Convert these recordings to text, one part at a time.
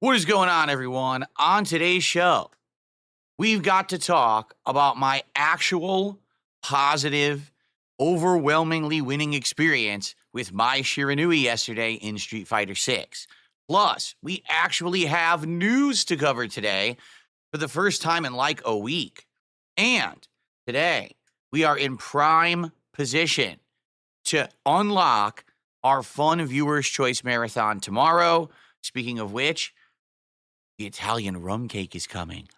What is going on, everyone? On today's show, we've got to talk about my actual positive, overwhelmingly winning experience with my Shiranui yesterday in Street Fighter 6. Plus, we actually have news to cover today for the first time in like a week. And today, we are in prime position to unlock our fun Viewers' Choice Marathon tomorrow. Speaking of which, the Italian rum cake is coming.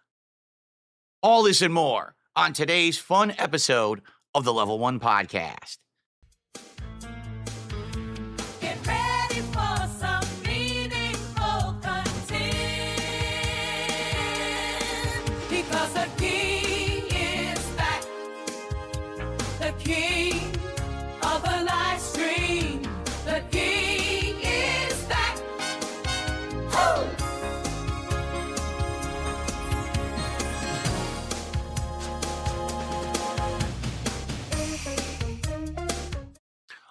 All this and more on today's fun episode of the Level 1 Podcast. Get ready for some meaningful content, because the king is back, the king of the live stream, the king is back. Woo!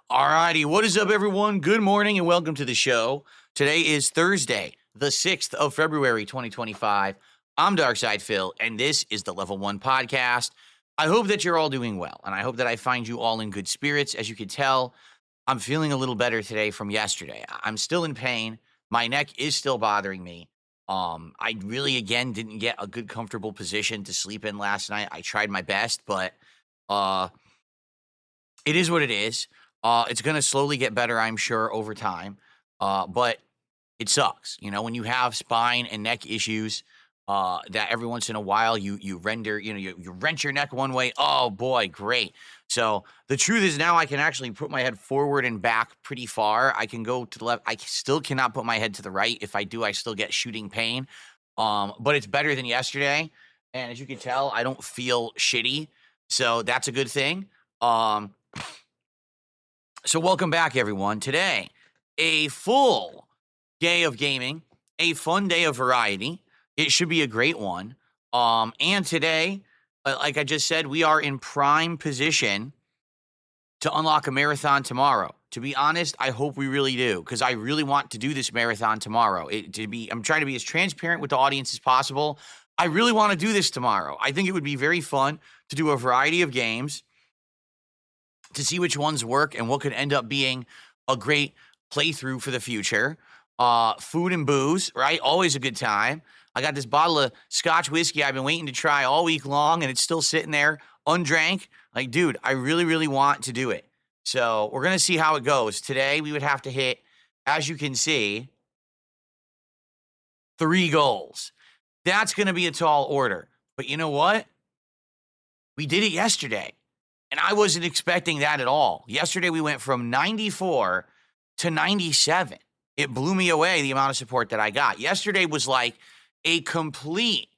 Alrighty, what is up, everyone? Good morning and welcome to the show. Today is Thursday, the 6th of February, 2025. I'm Darkside Phil, and this is the Level 1 Podcast. I hope that you're all doing well, and I hope that I find you all in good spirits. As you can tell, I'm feeling a little better today from yesterday. I'm still in pain. My neck is still bothering me. I really, again, didn't get a good, comfortable position to sleep in last night. I tried my best, but it is what it is. It's going to slowly get better, I'm sure, over time. But it sucks, when you have spine and neck issues, that every once in a while you render, you wrench your neck one way. Oh boy, great. So the truth is now I can actually put my head forward and back pretty far. I can go to the left. I still cannot put my head to the right. If I do, I still get shooting pain. But it's better than yesterday. And as you can tell, I don't feel shitty. So that's a good thing. So welcome back, everyone. Today, a full day of gaming, a fun day of variety. It should be a great one. And today, like I just said, we are in prime position to unlock a marathon tomorrow. To be honest, I hope we really do, because I really want to do this marathon tomorrow. I'm trying to be as transparent with the audience as possible. I really want to do this tomorrow. I think it would be very fun to do a variety of games, to see which ones work and what could end up being a great playthrough for the future. Food and booze, right? Always a good time. I got this bottle of Scotch whiskey I've been waiting to try all week long, and it's still sitting there undrank. Like, dude, I really, really want to do it. So we're going to see how it goes. Today, we would have to hit, as you can see, 3 goals. That's going to be a tall order. But you know what? We did it yesterday. And I wasn't expecting that at all. Yesterday, we went from 94 to 97. It blew me away, the amount of support that I got. Yesterday was like a complete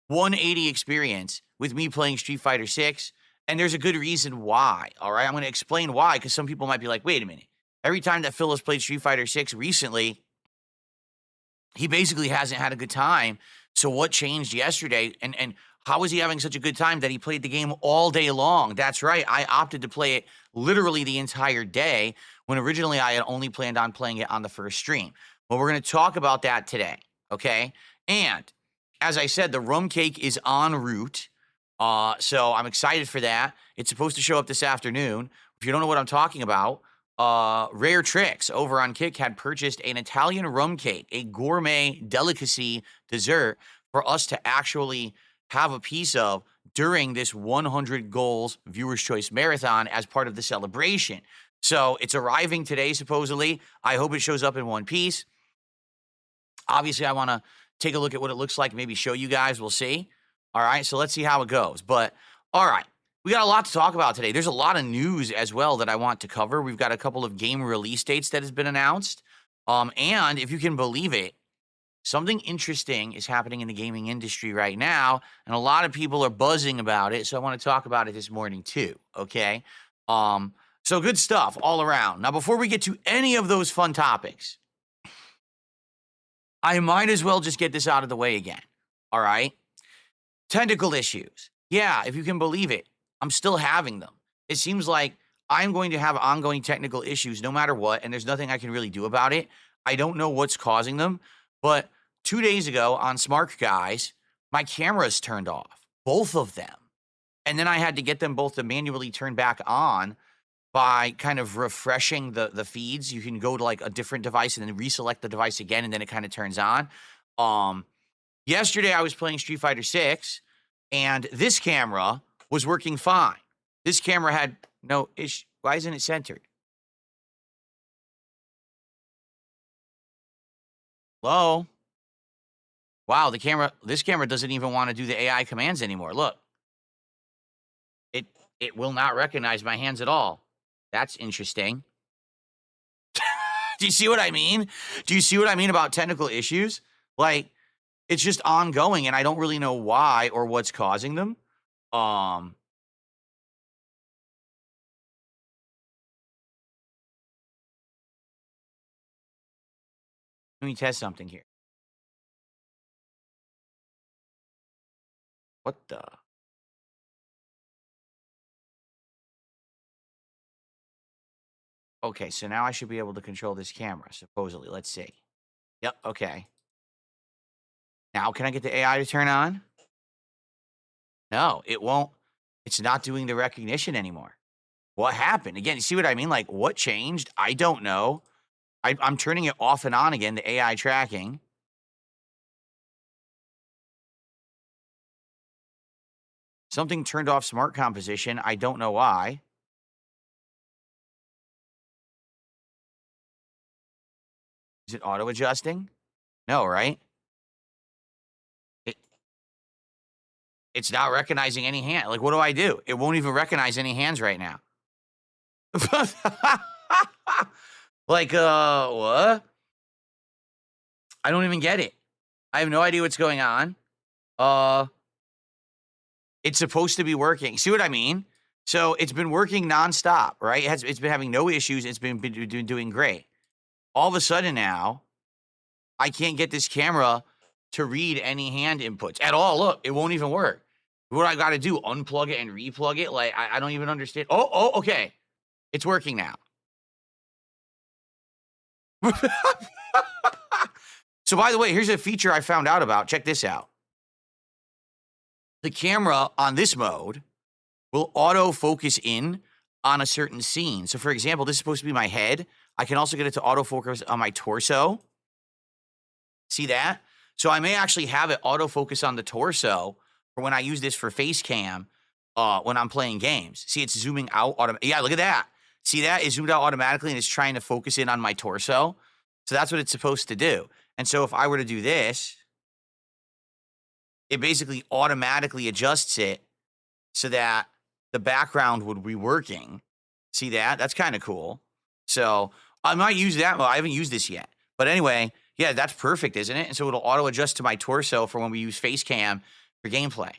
180 experience with me playing Street Fighter 6. And there's a good reason why, all right? I'm going to explain why, because some people might be like, wait a minute. Every time that Phil has played Street Fighter 6 recently, he basically hasn't had a good time. So what changed yesterday? And how was he having such a good time that he played the game all day long? That's right. I opted to play it literally the entire day, when originally I had only planned on playing it on the first stream. But we're going to talk about that today, okay? And as I said, the rum cake is en route. So I'm excited for that. It's supposed to show up this afternoon. If you don't know what I'm talking about, Rare Tricks over on Kick had purchased an Italian rum cake, a gourmet delicacy dessert for us to actually have a piece of during this 100 goals Viewers' Choice Marathon as part of the celebration. So it's arriving today, supposedly. I hope it shows up in one piece. Obviously, I want to take a look at what it looks like, maybe show you guys. We'll see. All right, so let's see how it goes. But all right, we got a lot to talk about today. There's a lot of news as well that I want to cover. We've got a couple of game release dates that has been announced. And if you can believe it, something interesting is happening in the gaming industry right now, and a lot of people are buzzing about it, so I want to talk about it this morning too, okay? So good stuff all around. Now, before we get to any of those fun topics, I might as well just get this out of the way again, all right? Technical issues. Yeah, if you can believe it, I'm still having them. It seems like I'm going to have ongoing technical issues no matter what, and there's nothing I can really do about it. I don't know what's causing them, but 2 days ago on Smart Guys, my cameras turned off, both of them. And then I had to get them both to manually turn back on by kind of refreshing the feeds. You can go to like a different device and then reselect the device again, and then it kind of turns on. Yesterday I was playing Street Fighter 6, and this camera was working fine. This camera had no issue. Why isn't it centered? Hello? Wow, this camera doesn't even want to do the AI commands anymore. Look. It will not recognize my hands at all. That's interesting. Do you see what I mean? Do you see what I mean about technical issues? Like, it's just ongoing, and I don't really know why or what's causing them. Let me test something here. What the? Okay, so now I should be able to control this camera, supposedly. Let's see. Yep, okay. Now, can I get the AI to turn on? No, it won't. It's not doing the recognition anymore. What happened? Again, you see what I mean? Like, what changed? I don't know. I'm turning it off and on again, the AI tracking. Something turned off smart composition. I don't know why. Is it auto adjusting? No, right? It's not recognizing any hand. Like, what do I do? It won't even recognize any hands right now. Like, what? I don't even get it. I have no idea what's going on. It's supposed to be working. See what I mean? So it's been working nonstop, right? It's been having no issues. It's been doing great. All of a sudden now, I can't get this camera to read any hand inputs at all. Look, it won't even work. What I got to do, unplug it and replug it? Like, I don't even understand. Oh, okay. It's working now. So, by the way, here's a feature I found out about. Check this out. The camera on this mode will auto focus in on a certain scene. So, for example, this is supposed to be my head. I can also get it to autofocus on my torso. See that? So I may actually have it autofocus on the torso for when I use this for face cam when I'm playing games. See, it's zooming out. Yeah, look at that. See that? It zoomed out automatically, and it's trying to focus in on my torso. So that's what it's supposed to do. And so if I were to do this, it basically automatically adjusts it so that the background would be working. See that? That's kind of cool. So I might use that. Well, I haven't used this yet. But anyway, yeah, that's perfect, isn't it? And so it'll auto adjust to my torso for when we use face cam for gameplay.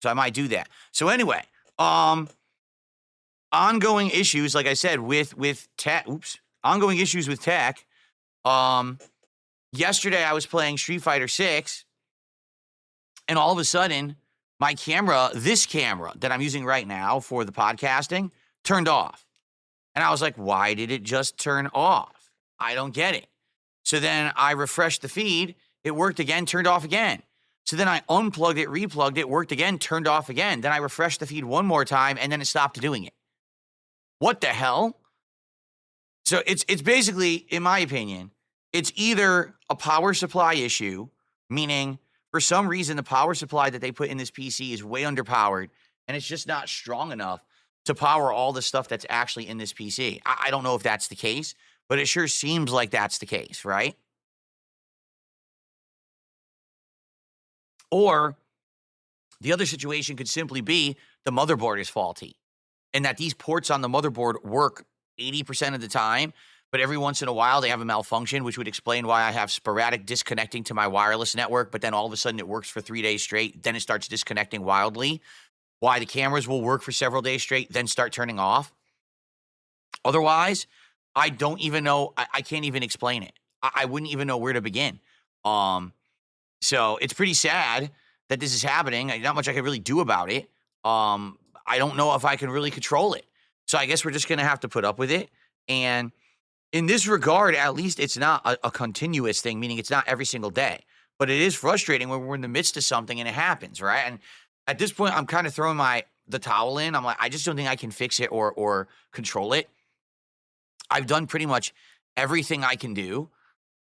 So I might do that. So anyway, ongoing issues, like I said, with tech. Ongoing issues with tech. Yesterday I was playing Street Fighter 6, and all of a sudden, my camera, this camera that I'm using right now for the podcasting, turned off. And I was like, why did it just turn off? I don't get it. So then I refreshed the feed. It worked again, turned off again. So then I unplugged it, replugged it, worked again, turned off again. Then I refreshed the feed one more time, and then it stopped doing it. What the hell? So it's basically, in my opinion, it's either a power supply issue, meaning for some reason the power supply that they put in this PC is way underpowered, and it's just not strong enough to power all the stuff that's actually in this PC. I don't know if that's the case, but it sure seems like that's the case, right? Or the other situation could simply be the motherboard is faulty, and that these ports on the motherboard work 80% of the time, but every once in a while they have a malfunction, which would explain why I have sporadic disconnecting to my wireless network, but then all of a sudden it works for 3 days straight, then it starts disconnecting wildly. Why the cameras will work for several days straight, then start turning off. Otherwise, I don't even know. I can't even explain it. I wouldn't even know where to begin. So it's pretty sad that this is happening. Not much I can really do about it. I don't know if I can really control it. So I guess we're just going to have to put up with it. And in this regard, at least it's not a continuous thing, meaning it's not every single day. But it is frustrating when we're in the midst of something and it happens, right? And at this point, I'm kind of throwing the towel in. I'm like, I just don't think I can fix it or control it. I've done pretty much everything I can do,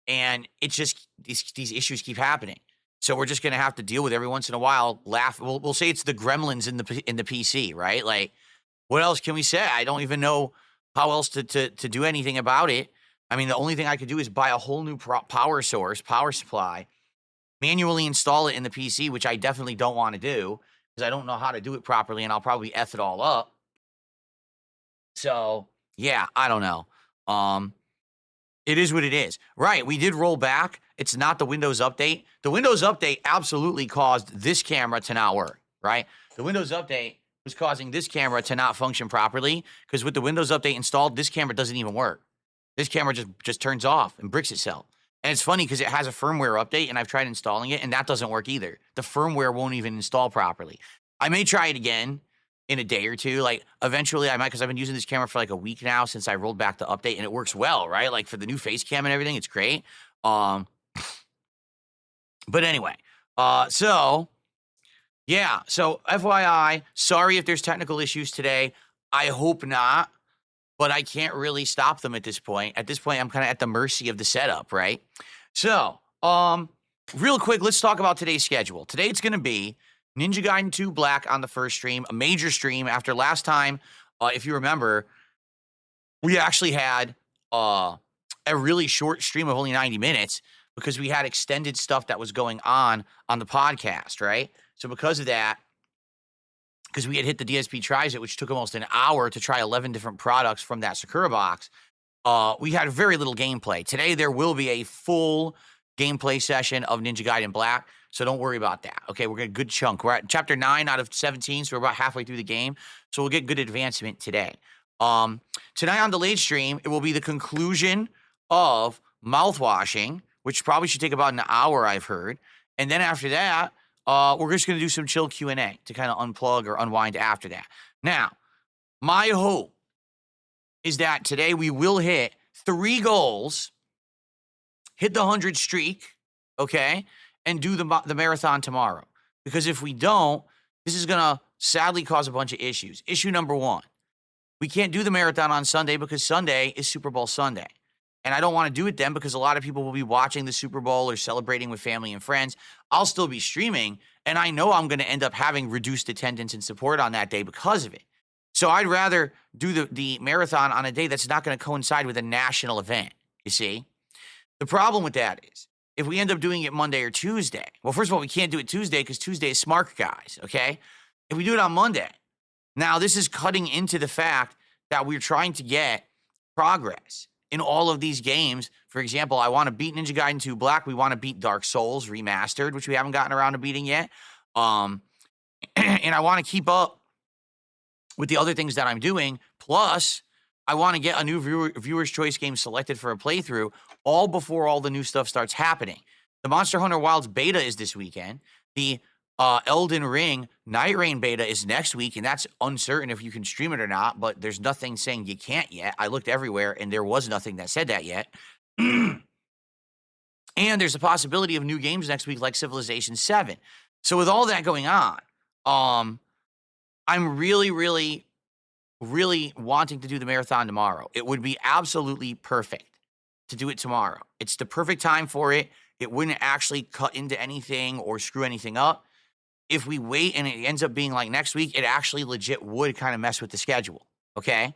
and it's just these issues keep happening. So we're just gonna have to deal with every once in a while. Laugh. We'll say it's the gremlins in the PC, right? Like, what else can we say? I don't even know how else to do anything about it. I mean, the only thing I could do is buy a whole new power supply, manually install it in the PC, which I definitely don't want to do because I don't know how to do it properly, and I'll probably F it all up. So yeah, I don't know. It is what it is. Right, we did roll back. It's not the Windows update. The Windows update absolutely caused this camera to not work, right? The Windows update was causing this camera to not function properly because with the Windows update installed, this camera doesn't even work. This camera just turns off and bricks itself. And it's funny because it has a firmware update, and I've tried installing it, and that doesn't work either. The firmware won't even install properly. I may try it again in a day or two. Like, eventually I might, because I've been using this camera for like a week now since I rolled back the update, and it works well, right? Like, for the new face cam and everything, it's great. But anyway, so yeah. So FYI, sorry if there's technical issues today. I hope not, but I can't really stop them at this point. At this point, I'm kind of at the mercy of the setup, right? So, real quick, let's talk about today's schedule. Today it's going to be Ninja Gaiden 2 Black on the first stream, a major stream. After last time, if you remember, we actually had a really short stream of only 90 minutes because we had extended stuff that was going on the podcast, right? So because of that, because we had hit the DSP Tries It, which took almost an hour to try 11 different products from that Sakura box, we had very little gameplay. Today, there will be a full gameplay session of Ninja Gaiden Black, so don't worry about that. Okay, we're getting a good chunk. We're at chapter 9 out of 17, so we're about halfway through the game, so we'll get good advancement today. Tonight on the late stream, it will be the conclusion of mouthwashing, which probably should take about an hour, I've heard. And then after that, we're just going to do some chill Q&A to kind of unplug or unwind after that. Now, my hope is that today we will hit 3 goals, hit the 100 streak, okay, and do the marathon tomorrow. Because if we don't, this is going to sadly cause a bunch of issues. Issue number 1, we can't do the marathon on Sunday because Sunday is Super Bowl Sunday. And I don't want to do it then because a lot of people will be watching the Super Bowl or celebrating with family and friends. I'll still be streaming, and I know I'm going to end up having reduced attendance and support on that day because of it. So I'd rather do the marathon on a day that's not going to coincide with a national event, you see? The problem with that is if we end up doing it Monday or Tuesday, well, first of all, we can't do it Tuesday because Tuesday is Smart Guys, okay? If we do it on Monday, now this is cutting into the fact that we're trying to get progress in all of these games. For example, I want to beat Ninja Gaiden 2 Black. We want to beat Dark Souls Remastered, which we haven't gotten around to beating yet. And I want to keep up with the other things that I'm doing. Plus, I want to get a new viewer's choice game selected for a playthrough all before all the new stuff starts happening. The Monster Hunter Wilds beta is this weekend. The Elden Ring Night Rain beta is next week, and that's uncertain if you can stream it or not, but there's nothing saying you can't yet. I looked everywhere, and there was nothing that said that yet. And there's a possibility of new games next week, like Civilization 7. So with all that going on, I'm really, really, really wanting to do the marathon tomorrow. It would be absolutely perfect to do it tomorrow. It's the perfect time for it. It wouldn't actually cut into anything or screw anything up. If we wait and it ends up being like next week, it actually legit would kind of mess with the schedule, okay?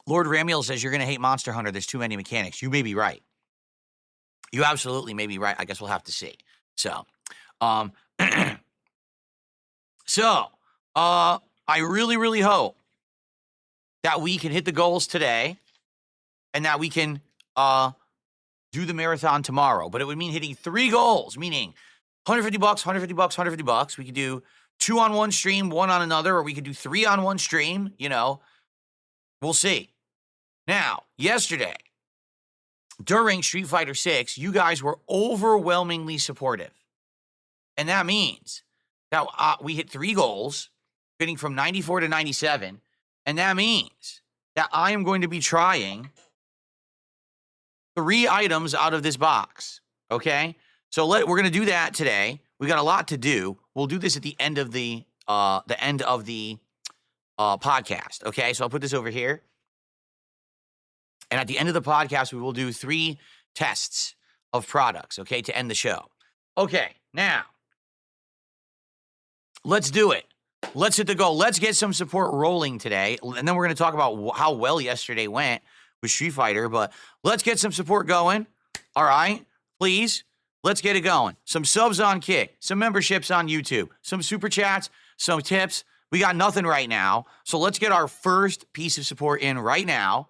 Lord Ramiel says you're going to hate Monster Hunter. There's too many mechanics. You may be right. You absolutely may be right. I guess we'll have to see. So, I really, really hope that we can hit the goals today and that we can do the marathon tomorrow. But it would mean hitting 3 goals, meaning $150, $150, $150. We could do 2 on one stream, 1 on another, or we could do 3 on one stream, you know. We'll see. Now, yesterday, during Street Fighter 6, you guys were overwhelmingly supportive. And that means that we hit 3 goals, getting from 94 to 97. And that means that I am going to be trying 3 items out of this box, okay? So we're going to do that today. We got a lot to do. We'll do this at the end of the podcast, okay? So I'll put this over here. And at the end of the podcast, we will do 3 tests of products, okay, to end the show. Okay, now, let's do it. Let's hit the go. Let's get some support rolling today. And then we're going to talk about how well yesterday went with Street Fighter. But let's get some support going. All right, please. Let's get it going. Some subs on Kick, some memberships on YouTube, some super chats, some tips. We got nothing right now. So let's get our first piece of support in right now.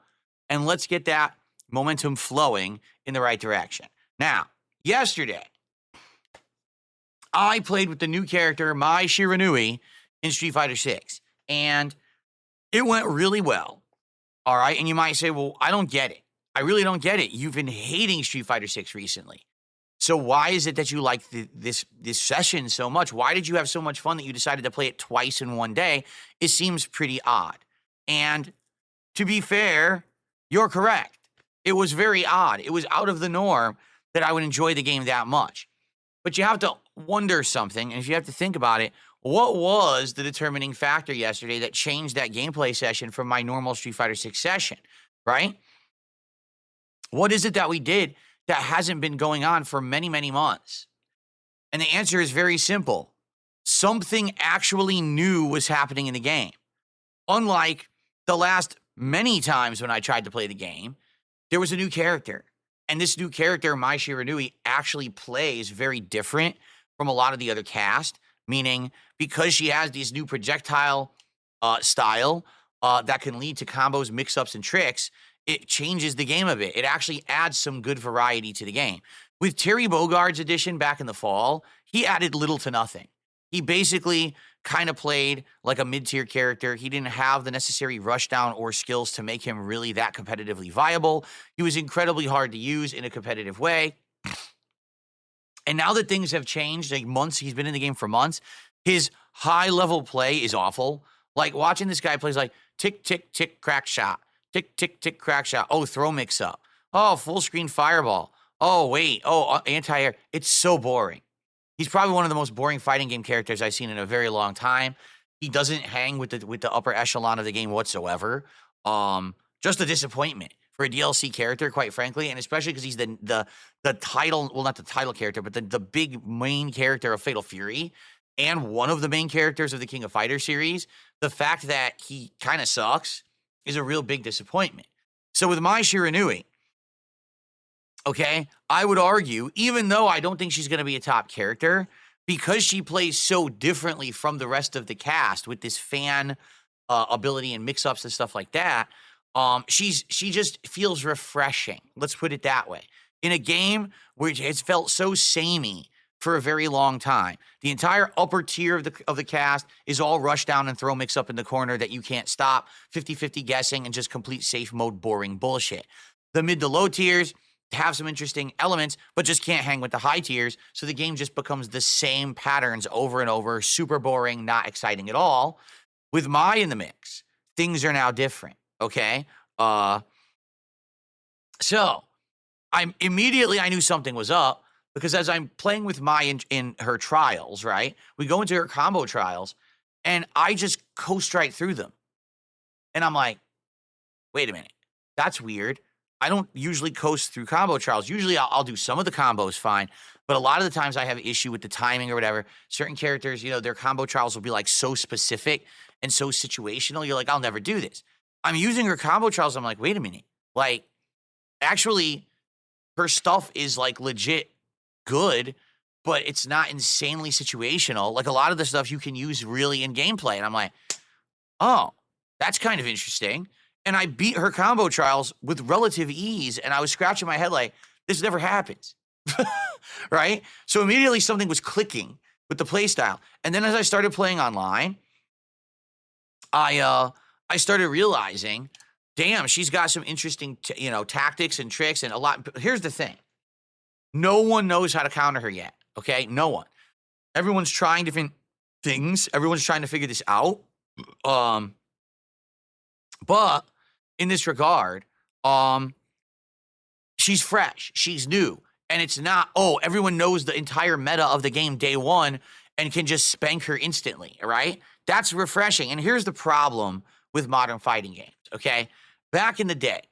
And let's get that momentum flowing in the right direction. Now, yesterday, I played with the new character, Mai Shiranui, in Street Fighter 6. And it went really well. All right. And you might say, well, I don't get it. I really don't get it. You've been hating Street Fighter 6 recently. So why is it that you like this session so much? Why did you have so much fun that you decided to play it twice in one day? It seems pretty odd. And to be fair, you're correct. It was very odd. It was out of the norm that I would enjoy the game that much. But you have to wonder something, and if you have to think about it, what was the determining factor yesterday that changed that gameplay session from my normal Street Fighter 6 session, right? What is it that we did that hasn't been going on for many, many months? And the answer is very simple. Something actually new was happening in the game. Unlike the last many times when I tried to play the game, there was a new character. And this new character, Mai Shiranui, actually plays very different from a lot of the other cast, meaning because she has this new projectile style that can lead to combos, mix-ups, and tricks, it changes the game a bit. It actually adds some good variety to the game. With Terry Bogard's edition back in the fall, he added little to nothing. He basically kind of played like a mid-tier character. He didn't have the necessary rushdown or skills to make him really that competitively viable. He was incredibly hard to use in a competitive way. And now that things have changed, like months, he's been in the game for months, his high-level play is awful. Like watching this guy plays like tick, tick, tick, crack shot. Tick, tick, tick, crack shot. Oh, throw mix up. Oh, full screen fireball. Oh, wait. Oh, anti-air. It's so boring. He's probably one of the most boring fighting game characters I've seen in a very long time. He doesn't hang with the upper echelon of the game whatsoever. Just a disappointment for a DLC character, quite frankly, and especially because he's the title, well, not the title character, but the big main character of Fatal Fury and one of the main characters of the King of Fighters series. The fact that he kind of sucks is a real big disappointment. So with Mai Shiranui, okay, I would argue, even though I don't think she's going to be a top character, because she plays so differently from the rest of the cast with this fan ability and mix-ups and stuff like that, she just feels refreshing. Let's put it that way. In a game where it's felt so samey for a very long time. The entire upper tier of the cast is all rush down and throw mix up in the corner that you can't stop, 50-50 guessing, and just complete safe mode boring bullshit. The mid to low tiers have some interesting elements, but just can't hang with the high tiers, so the game just becomes the same patterns over and over, super boring, not exciting at all. With Mai in the mix, things are now different, okay? So, I knew something was up, because as I'm playing with Mai in her trials, right? We go into her combo trials, and I just coast right through them. And I'm like, wait a minute, that's weird. I don't usually coast through combo trials. Usually I'll do some of the combos fine, but a lot of the times I have an issue with the timing or whatever. Certain characters, their combo trials will be like so specific and so situational. You're like, I'll never do this. I'm using her combo trials. I'm like, wait a minute. Like, actually, her stuff is like legit good, but it's not insanely situational. Like a lot of the stuff you can use really in gameplay. And I'm like, oh, that's kind of interesting. And I beat her combo trials with relative ease, and I was scratching my head like, this never happens, right? So immediately something was clicking with the playstyle. And then as I started playing online, I started realizing, damn, she's got some interesting, tactics and tricks and a lot. Here's the thing. No one knows how to counter her yet, okay? No one. Everyone's trying different things. Everyone's trying to figure this out. But in this regard, she's fresh, she's new, and it's not, oh, everyone knows the entire meta of the game day one and can just spank her instantly, right? That's refreshing. And here's the problem with modern fighting games, okay? Back in the day,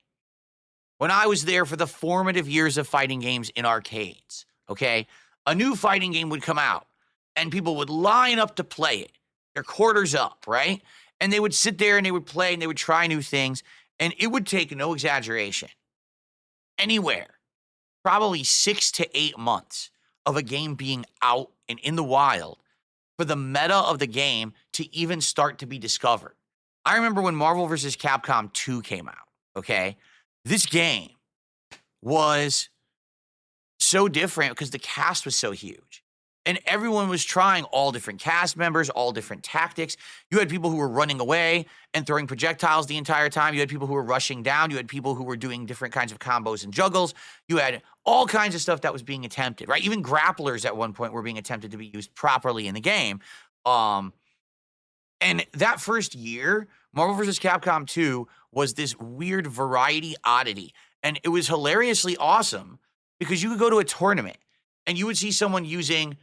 when I was there for the formative years of fighting games in arcades, okay, a new fighting game would come out and people would line up to play it. Their quarters up, right? And they would sit there and they would play and they would try new things. And it would take, no exaggeration, anywhere, probably 6 to 8 months of a game being out and in the wild for the meta of the game to even start to be discovered. I remember when Marvel vs. Capcom 2 came out, okay? This game was so different because the cast was so huge. And everyone was trying all different cast members, all different tactics. You had people who were running away and throwing projectiles the entire time. You had people who were rushing down. You had people who were doing different kinds of combos and juggles. You had all kinds of stuff that was being attempted, right? Even grapplers at one point were being attempted to be used properly in the game. And that first year, Marvel vs. Capcom 2 was this weird variety oddity. And it was hilariously awesome because you could go to a tournament and you would see someone using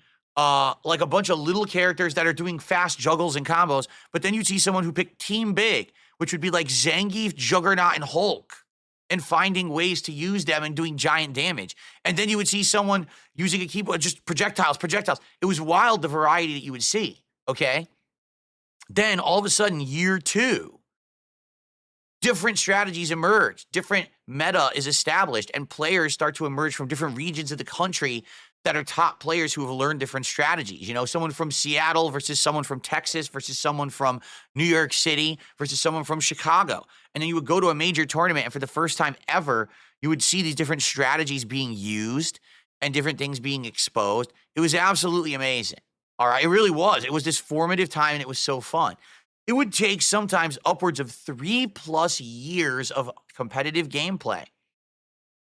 like a bunch of little characters that are doing fast juggles and combos, but then you'd see someone who picked Team Big, which would be like Zangief, Juggernaut, and Hulk, and finding ways to use them and doing giant damage. And then you would see someone using a keyboard, just projectiles. It was wild, the variety that you would see, okay? Then all of a sudden, year 2, different strategies emerge, different meta is established, and players start to emerge from different regions of the country that are top players who have learned different strategies. You know, someone from Seattle versus someone from Texas versus someone from New York City versus someone from Chicago. And then you would go to a major tournament, and for the first time ever, you would see these different strategies being used and different things being exposed. It was absolutely amazing. All right, it really was. It was this formative time, and it was so fun. It would take sometimes upwards of 3+ years of competitive gameplay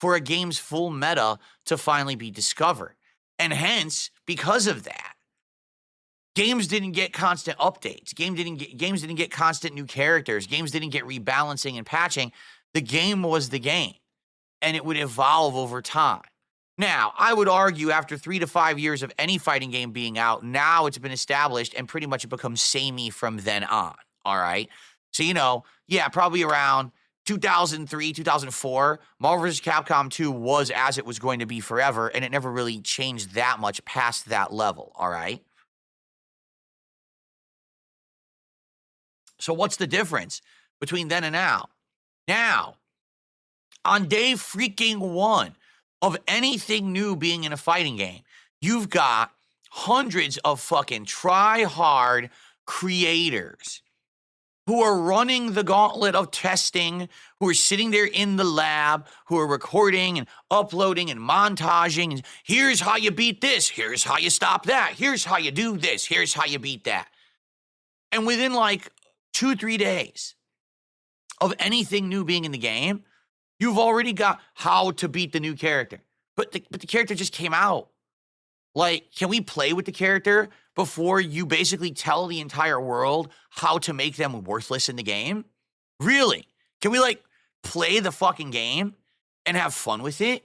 for a game's full meta to finally be discovered. And hence, because of that, games didn't get constant updates. Games didn't get constant new characters. Games didn't get rebalancing and patching. The game was the game, and it would evolve over time. Now, I would argue after 3 to 5 years of any fighting game being out, now it's been established and pretty much it becomes samey from then on, all right? So, you know, yeah, probably around 2003, 2004, Marvel vs. Capcom 2 was as it was going to be forever, and it never really changed that much past that level, all right? So what's the difference between then and now? Now, on day freaking 1 of anything new being in a fighting game, you've got hundreds of fucking try-hard creators who are running the gauntlet of testing, who are sitting there in the lab, who are recording and uploading and montaging. And here's how you beat this. Here's how you stop that. Here's how you do this. Here's how you beat that. And within like 2-3 days of anything new being in the game, you've already got how to beat the new character. But the character just came out. Like, can we play with the character before you basically tell the entire world how to make them worthless in the game? Really? Can we, like, play the fucking game and have fun with it?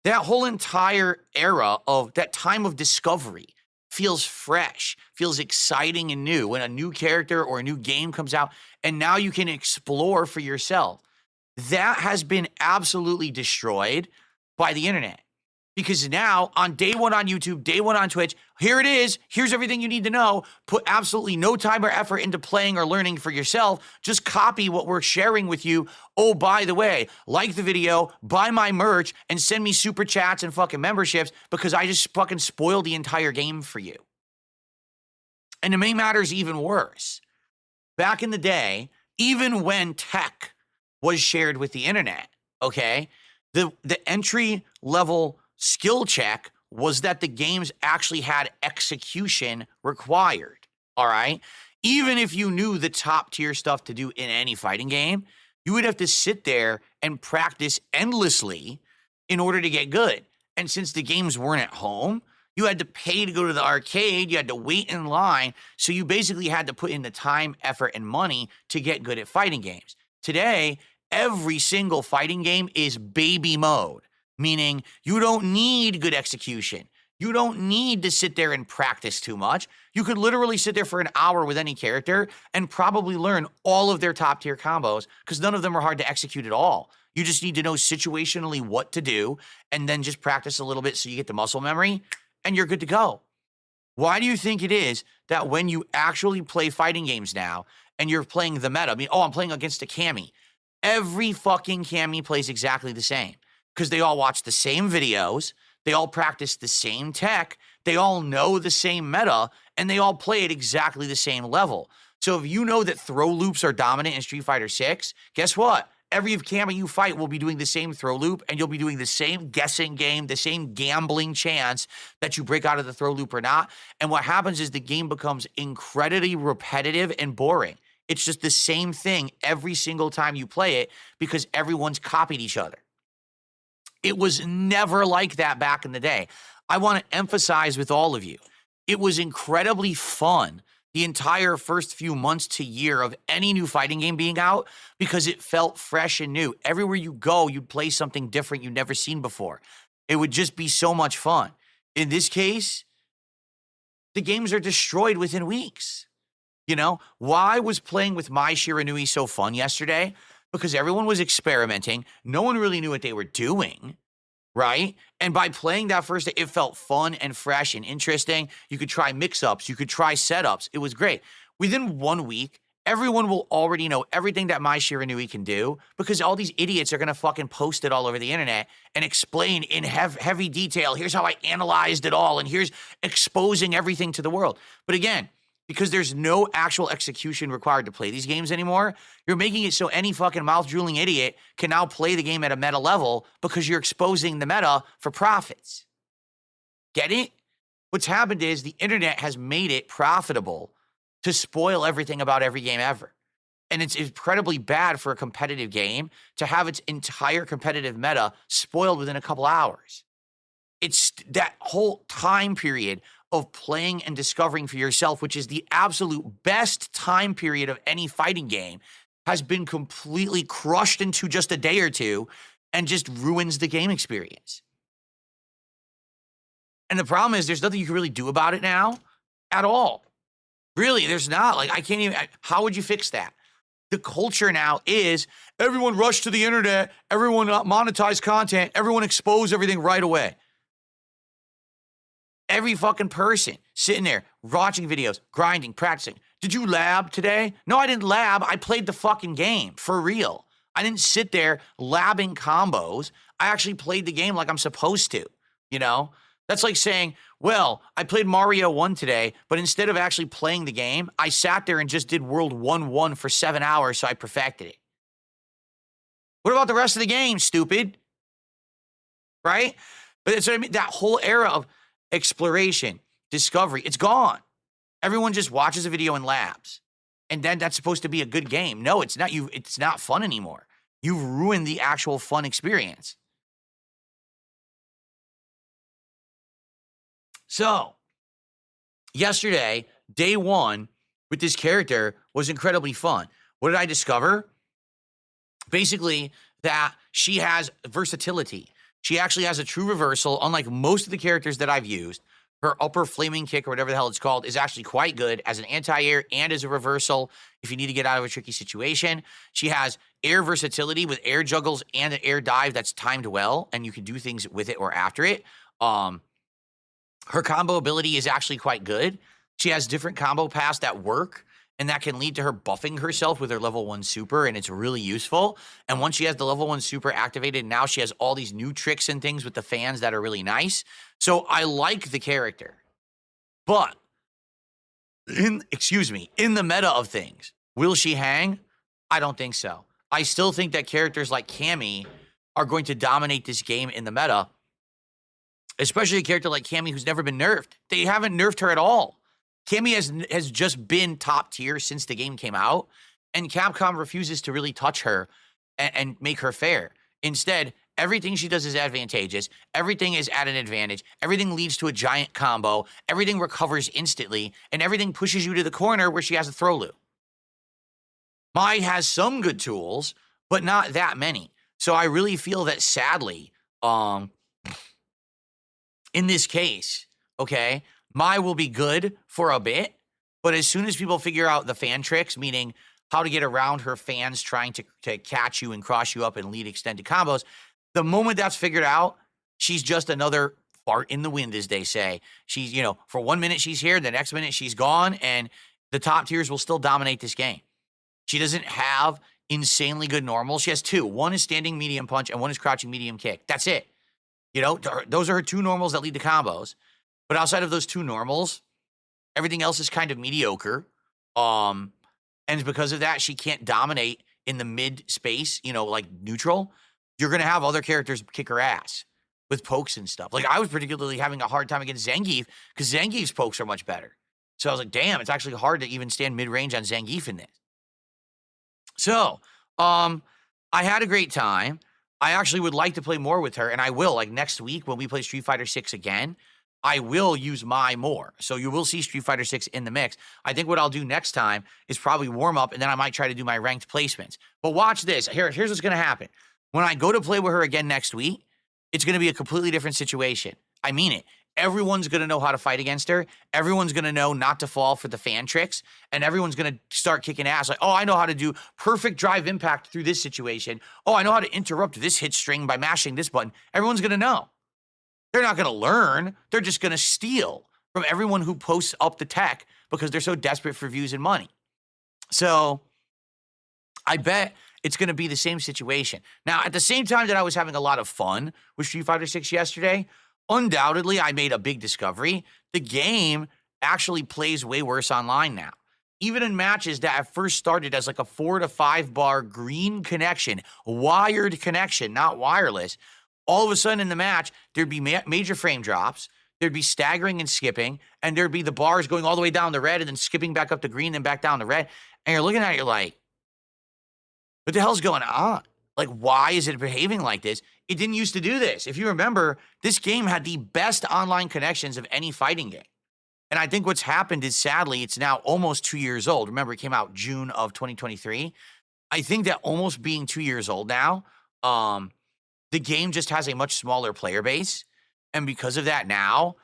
That whole entire era of that time of discovery feels fresh, feels exciting and new when a new character or a new game comes out, and now you can explore for yourself. That has been absolutely destroyed by the internet. Because now, on day 1 on YouTube, day 1 on Twitch, here it is. Here's everything you need to know. Put absolutely no time or effort into playing or learning for yourself. Just copy what we're sharing with you. Oh, by the way, like the video, buy my merch, and send me super chats and fucking memberships because I just fucking spoiled the entire game for you. And to make matters even worse, back in the day, even when tech was shared with the internet, okay, the entry level skill check was that the games actually had execution required, all right? Even if you knew the top tier stuff to do in any fighting game, you would have to sit there and practice endlessly in order to get good. And since the games weren't at home, you had to pay to go to the arcade, you had to wait in line, so you basically had to put in the time, effort, and money to get good at fighting games. Today, every single fighting game is baby mode, meaning you don't need good execution. You don't need to sit there and practice too much. You could literally sit there for an hour with any character and probably learn all of their top tier combos because none of them are hard to execute at all. You just need to know situationally what to do and then just practice a little bit so you get the muscle memory and you're good to go. Why do you think it is that when you actually play fighting games now and you're playing the meta, I mean, I'm playing against a Cammy. Every fucking Cammy plays exactly the same because they all watch the same videos. They all practice the same tech. They all know the same meta and they all play at exactly the same level. So if you know that throw loops are dominant in Street Fighter 6, guess what? Every Cammy you fight will be doing the same throw loop and you'll be doing the same guessing game, the same gambling chance that you break out of the throw loop or not. And what happens is the game becomes incredibly repetitive and boring. It's just the same thing every single time you play it because everyone's copied each other. It was never like that back in the day. I want to emphasize with all of you, it was incredibly fun the entire first few months to year of any new fighting game being out because it felt fresh and new. Everywhere you go, you'd play something different you'd never seen before. It would just be so much fun. In this case, the games are destroyed within weeks. You know, why was playing with Mai Shiranui so fun yesterday? Because everyone was experimenting. No one really knew what they were doing. Right? And by playing that first day, it felt fun and fresh and interesting. You could try mix-ups. You could try setups. It was great. Within 1 week, everyone will already know everything that Mai Shiranui can do because all these idiots are going to fucking post it all over the internet and explain in heavy detail, here's how I analyzed it all, and here's exposing everything to the world. But again, because there's no actual execution required to play these games anymore, you're making it so any fucking mouth-drooling idiot can now play the game at a meta level because you're exposing the meta for profits. Get it? What's happened is the internet has made it profitable to spoil everything about every game ever. And it's incredibly bad for a competitive game to have its entire competitive meta spoiled within a couple hours. It's that whole time period of playing and discovering for yourself, which is the absolute best time period of any fighting game, has been completely crushed into just a day or two and just ruins the game experience. And the problem is there's nothing you can really do about it now at all. Really, there's not. Like, I can't even, how would you fix that? The culture now is everyone rush to the internet, everyone monetize content, everyone expose everything right away. Every fucking person sitting there watching videos, grinding, practicing. Did you lab today? No, I didn't lab. I played the fucking game for real. I didn't sit there labbing combos. I actually played the game like I'm supposed to, you know? That's like saying, well, I played Mario 1 today, but instead of actually playing the game, I sat there and just did World 1-1 for 7 hours, so I perfected it. What about the rest of the game, stupid? Right? But it's what I mean, that whole era of exploration, discovery, it's gone. Everyone just watches a video and labs. And then that's supposed to be a good game. No, it's not. It's not fun anymore. You've ruined the actual fun experience. So, yesterday, day one with this character was incredibly fun. What did I discover? Basically, that she has versatility. She actually has a true reversal. Unlike most of the characters that I've used, her upper flaming kick or whatever the hell it's called is actually quite good as an anti-air and as a reversal if you need to get out of a tricky situation. She has air versatility with air juggles and an air dive that's timed well, and you can do things with it or after it. Her combo ability is actually quite good. She has different combo paths that work, and that can lead to her buffing herself with her level 1 super, and it's really useful. And once she has the level 1 super activated, now she has all these new tricks and things with the fans that are really nice. So I like the character. But, in the meta of things, will she hang? I don't think so. I still think that characters like Cammy are going to dominate this game in the meta, especially a character like Cammy who's never been nerfed. They haven't nerfed her at all. Cammy has just been top tier since the game came out, and Capcom refuses to really touch her and make her fair. Instead, everything she does is advantageous. Everything is at an advantage. Everything leads to a giant combo. Everything recovers instantly, and everything pushes you to the corner where she has a throw loop. Mai has some good tools, but not that many. So I really feel that sadly, in this case, okay, Mai will be good for a bit, but as soon as people figure out the fan tricks, meaning how to get around her fans trying to catch you and cross you up and lead extended combos, the moment that's figured out, she's just another fart in the wind, as they say. She's, for 1 minute she's here, the next minute she's gone, and the top tiers will still dominate this game. She doesn't have insanely good normals. She has two. One is standing medium punch, and one is crouching medium kick. That's it. Those are her two normals that lead to combos. But outside of those two normals, everything else is kind of mediocre. And because of that, she can't dominate in the mid space, like neutral. You're going to have other characters kick her ass with pokes and stuff. Like, I was particularly having a hard time against Zangief because Zangief's pokes are much better. So I was like, damn, it's actually hard to even stand mid-range on Zangief in this. So, I had a great time. I actually would like to play more with her, and I will. Like, next week when we play Street Fighter 6 again, I will use Mai more. So you will see Street Fighter 6 in the mix. I think what I'll do next time is probably warm up, and then I might try to do my ranked placements. But watch this. Here's what's going to happen. When I go to play with her again next week, it's going to be a completely different situation. I mean it. Everyone's going to know how to fight against her. Everyone's going to know not to fall for the fan tricks. And everyone's going to start kicking ass. Like, oh, I know how to do perfect drive impact through this situation. Oh, I know how to interrupt this hit string by mashing this button. Everyone's going to know. They're not going to learn. They're just going to steal from everyone who posts up the tech because they're so desperate for views and money. So I bet it's going to be the same situation. Now, at the same time that I was having a lot of fun with Street Fighter 6 yesterday, undoubtedly, I made a big discovery. The game actually plays way worse online now. Even in matches that at first started as like a 4 to 5 bar green connection, wired connection, not wireless, all of a sudden in the match, there'd be major frame drops, there'd be staggering and skipping, and there'd be the bars going all the way down to red and then skipping back up to green and back down to red. And you're looking at it, you're like, what the hell's going on? Like, why is it behaving like this? It didn't used to do this. If you remember, this game had the best online connections of any fighting game. And I think what's happened is, sadly, it's now almost 2 years old. Remember, it came out June of 2023. I think that almost being 2 years old now, the game just has a much smaller player base. And because of that now,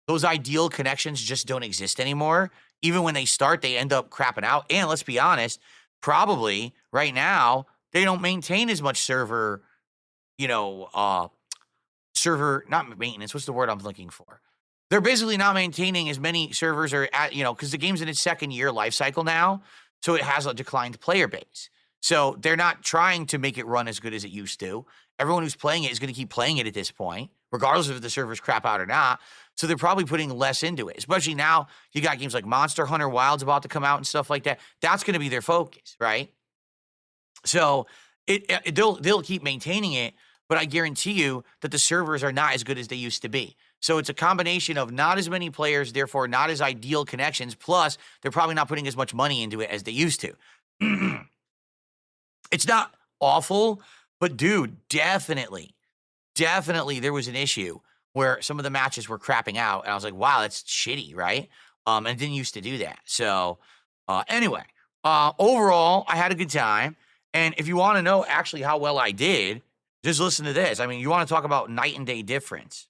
those ideal connections just don't exist anymore. Even when they start, they end up crapping out. And let's be honest, probably right now, they don't maintain as much server, not maintenance. What's the word I'm looking for? They're basically not maintaining as many servers because the game's in its second year life cycle now. So it has a declined player base. So they're not trying to make it run as good as it used to. Everyone who's playing it is going to keep playing it at this point, regardless of if the servers crap out or not. So they're probably putting less into it, especially now you got games like Monster Hunter Wild's about to come out and stuff like that. That's going to be their focus, right? So they'll keep maintaining it, but I guarantee you that the servers are not as good as they used to be. So it's a combination of not as many players, therefore not as ideal connections, plus they're probably not putting as much money into it as they used to. It's not awful, but dude, definitely there was an issue where some of the matches were crapping out, and I was like, wow, that's shitty, right? And it didn't used to do that. So anyway, overall, I had a good time. And if you want to know actually how well I did, just listen to this. I mean, you want to talk about night and day difference.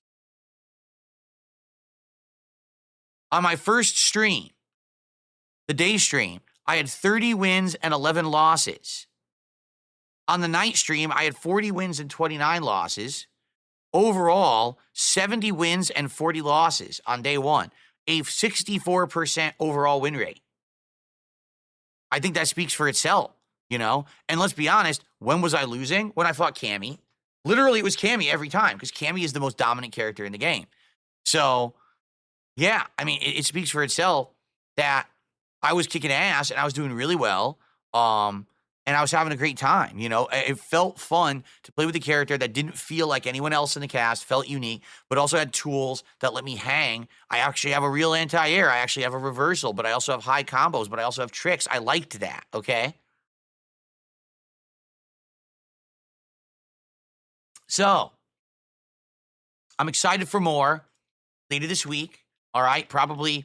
On my first stream, the day stream, I had 30 wins and 11 losses. On the night stream, I had 40 wins and 29 losses. Overall, 70 wins and 40 losses on day one, a 64% overall win rate. I think that speaks for itself. And let's be honest, when was I losing? When I fought Cammy. Literally, it was Cammy every time because Cammy is the most dominant character in the game. So, yeah, I mean, it speaks for itself that I was kicking ass and I was doing really well. And I was having a great time. It felt fun to play with a character that didn't feel like anyone else in the cast, felt unique, but also had tools that let me hang. I actually have a real anti-air. I actually have a reversal, but I also have high combos, but I also have tricks. I liked that, okay? So, I'm excited for more later this week. All right, probably,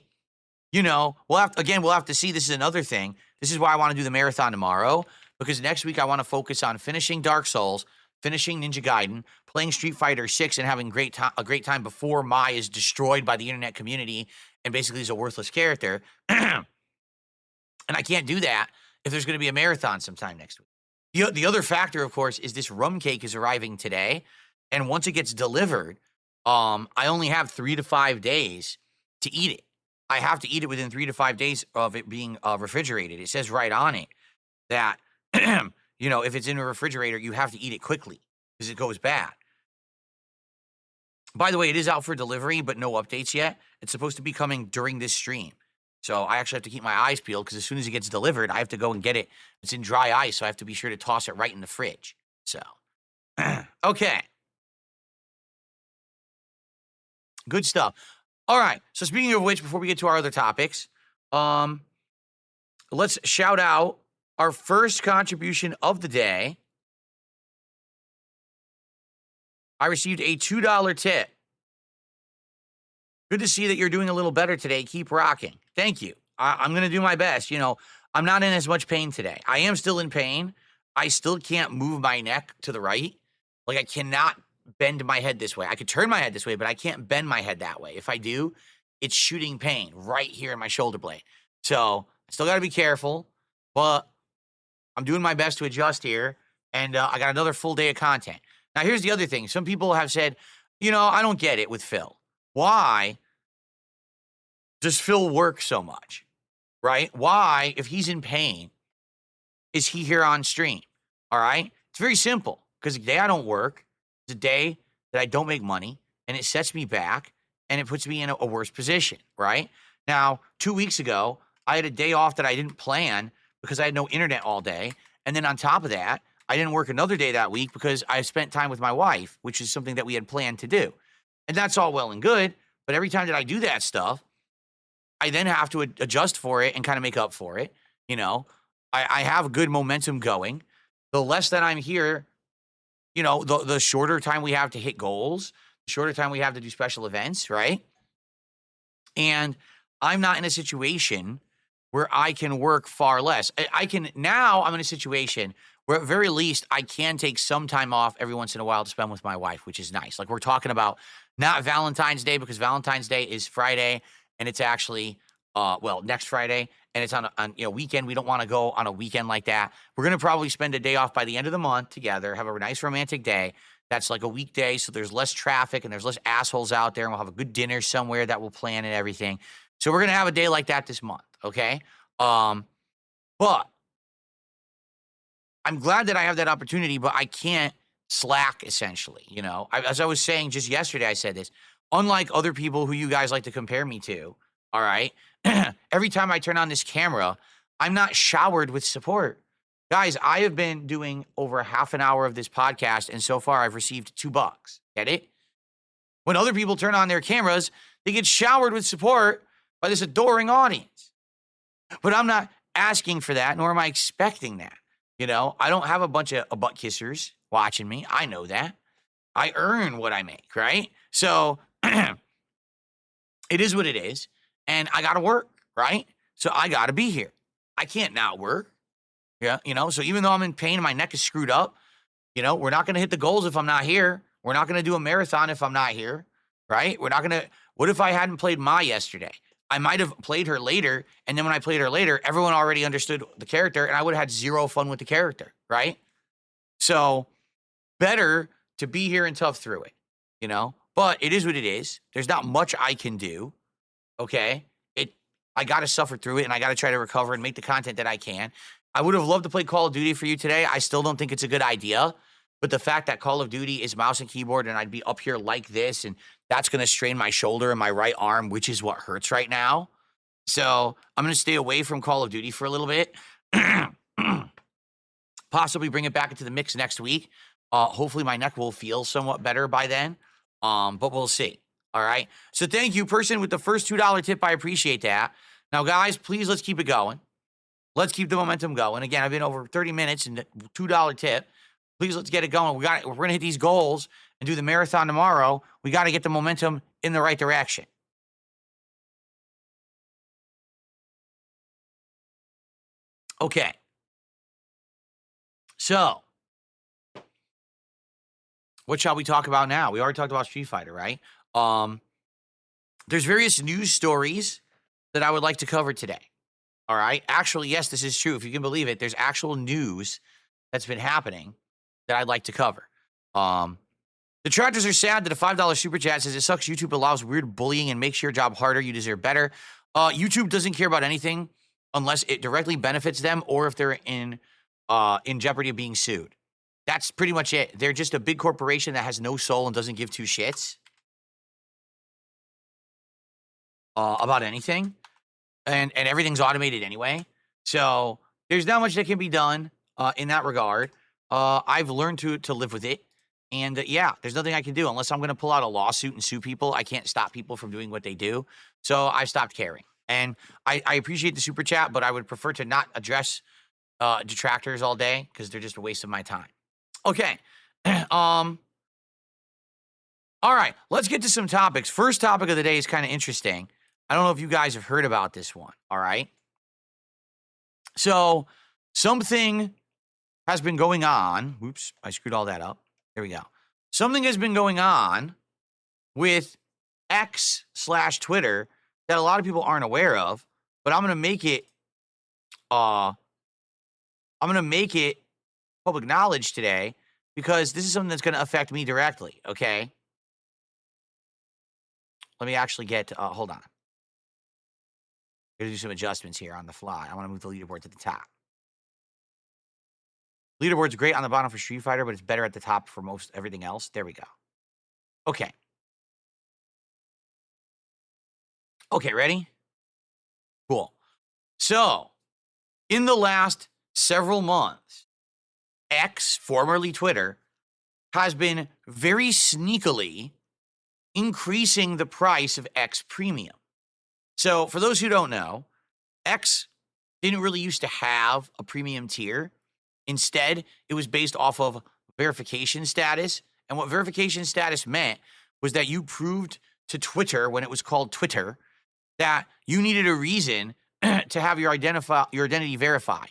we'll have to see. This is another thing. This is why I want to do the marathon tomorrow, because next week I want to focus on finishing Dark Souls, finishing Ninja Gaiden, playing Street Fighter 6, and having a great time before Mai is destroyed by the internet community and basically is a worthless character. And I can't do that if there's going to be a marathon sometime next week. The other factor, of course, is this rum cake is arriving today. And once it gets delivered, I only have 3 to 5 days to eat it. I have to eat it within 3 to 5 days of it being refrigerated. It says right on it that, if it's in a refrigerator, you have to eat it quickly because it goes bad. By the way, it is out for delivery, but no updates yet. It's supposed to be coming during this stream. So I actually have to keep my eyes peeled because as soon as it gets delivered, I have to go and get it. It's in dry ice, so I have to be sure to toss it right in the fridge. So, okay. Good stuff. All right. So speaking of which, before we get to our other topics, let's shout out our first contribution of the day. I received a $2 tip. Good to see that you're doing a little better today. Keep rocking. Thank you. I'm going to do my best. I'm not in as much pain today. I am still in pain. I still can't move my neck to the right. Like, I cannot bend my head this way. I could turn my head this way, but I can't bend my head that way. If I do, it's shooting pain right here in my shoulder blade. So I still got to be careful, but I'm doing my best to adjust here. And I got another full day of content. Now, here's the other thing. Some people have said, I don't get it with Phil. Why does Phil work so much, right? Why, if he's in pain, is he here on stream? All right? It's very simple, because the day I don't work is a day that I don't make money, and it sets me back, and it puts me in a worse position, right? Now, 2 weeks ago, I had a day off that I didn't plan because I had no internet all day, and then on top of that, I didn't work another day that week because I spent time with my wife, which is something that we had planned to do. And that's all well and good, but every time that I do that stuff, I then have to adjust for it and kind of make up for it. I have good momentum going. The less that I'm here, the shorter time we have to hit goals, the shorter time we have to do special events, right? And I'm not in a situation where I can work far less. Now I'm in a situation where at very least I can take some time off every once in a while to spend with my wife, which is nice. Like, we're talking about not Valentine's Day, because Valentine's Day is Friday, and it's actually, next Friday, and it's on weekend. We don't want to go on a weekend like that. We're going to probably spend a day off by the end of the month together, have a nice romantic day. That's like a weekday, so there's less traffic and there's less assholes out there, and we'll have a good dinner somewhere that we'll plan and everything. So we're going to have a day like that this month, okay? But I'm glad that I have that opportunity, but I can't slack, essentially. As I was saying just yesterday, I said this. Unlike other people who you guys like to compare me to, all right, every time I turn on this camera, I'm not showered with support. Guys, I have been doing over half an hour of this podcast, and so far I've received $2. Get it? When other people turn on their cameras, they get showered with support by this adoring audience. But I'm not asking for that, nor am I expecting that. I don't have a bunch of butt kissers watching me. I know that. I earn what I make, right? So it is what it is, and I got to work, right? So I got to be here. I can't not work. Yeah, so even though I'm in pain and my neck is screwed up, we're not going to hit the goals if I'm not here. We're not going to do a marathon if I'm not here, right? We're not going to. What if I hadn't played Mai yesterday? I might have played her later, and then when I played her later, everyone already understood the character, and I would have had zero fun with the character, right? So better to be here and tough through it, But it is what it is. There's not much I can do, okay? I got to suffer through it, and I got to try to recover and make the content that I can. I would have loved to play Call of Duty for you today. I still don't think it's a good idea. But the fact that Call of Duty is mouse and keyboard, and I'd be up here like this, and that's going to strain my shoulder and my right arm, which is what hurts right now. So I'm going to stay away from Call of Duty for a little bit. Possibly bring it back into the mix next week. Hopefully my neck will feel somewhat better by then. But we'll see. All right. So thank you, person with the first $2 tip. I appreciate that. Now, guys, please, let's keep it going. Let's keep the momentum going. Again, I've been over 30 minutes and $2 tip. Please, let's get it going. We're going to hit these goals and do the marathon tomorrow. We got to get the momentum in the right direction. Okay. So, what shall we talk about now? We already talked about Street Fighter, right? There's various news stories that I would like to cover today. All right. Actually, yes, this is true. If you can believe it, there's actual news that's been happening that I'd like to cover. The Chargers are sad that a $5 super chat says it sucks. YouTube allows weird bullying and makes your job harder. You deserve better. YouTube doesn't care about anything unless it directly benefits them or if they're in jeopardy of being sued. That's pretty much it. They're just a big corporation that has no soul and doesn't give two shits about anything. And everything's automated anyway. So there's not much that can be done in that regard. I've learned to live with it. And yeah, there's nothing I can do unless I'm going to pull out a lawsuit and sue people. I can't stop people from doing what they do. So I stopped caring. And I appreciate the super chat, but I would prefer to not address detractors all day because they're just a waste of my time. Okay. All right, let's get to some topics. First topic of the day is kind of interesting. I don't know if you guys have heard about this one. All right. So something has been going on. Oops, I screwed all that up. There we go. Something has been going on with X/Twitter that a lot of people aren't aware of, but I'm going to make it public knowledge today because this is something that's going to affect me directly, okay? Let me actually get hold on. I'm going to do some adjustments here on the fly. I want to move the leaderboard to the top. Leaderboard's great on the bottom for Street Fighter, but it's better at the top for most everything else. There we go. Okay. Okay, ready? Cool. So, in the last several months, X, formerly Twitter, has been very sneakily increasing the price of X Premium. So, for those who don't know, X didn't really used to have a premium tier. Instead, it was based off of verification status. And what verification status meant was that you proved to Twitter, when it was called Twitter, that you needed a reason to have your identity verified.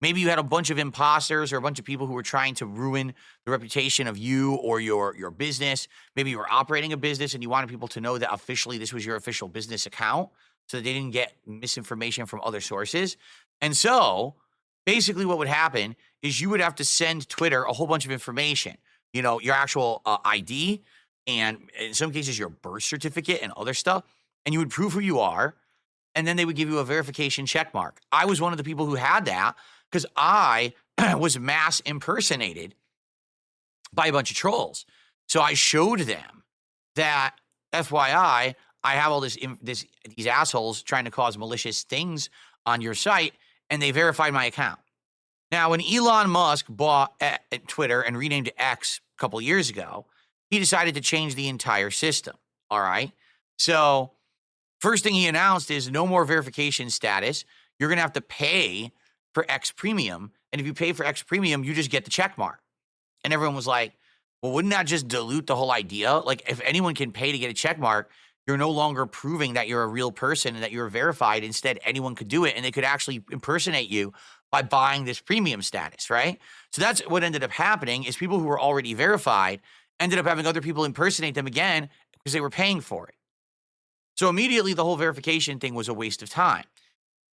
Maybe you had a bunch of imposters or a bunch of people who were trying to ruin the reputation of you or your business. Maybe you were operating a business and you wanted people to know that officially this was your official business account so that they didn't get misinformation from other sources. And so basically what would happen is you would have to send Twitter a whole bunch of information, you know, your actual ID and in some cases your birth certificate and other stuff. And you would prove who you are. And then they would give you a verification check mark. I was one of the people who had that because I was mass impersonated by a bunch of trolls. So I showed them that, FYI, I have all these assholes trying to cause malicious things on your site, and they verified my account. Now, when Elon Musk bought Twitter and renamed it X a couple years ago, he decided to change the entire system. All right. So first thing he announced is no more verification status. You're going to have to pay for X Premium. And if you pay for X Premium, you just get the check mark. And everyone was like, well, wouldn't that just dilute the whole idea? Like, if anyone can pay to get a check mark, you're no longer proving that you're a real person and that you're verified. Instead, anyone could do it, and they could actually impersonate you by buying this premium status, right? So that's what ended up happening is people who were already verified ended up having other people impersonate them again because they were paying for it. So immediately, the whole verification thing was a waste of time.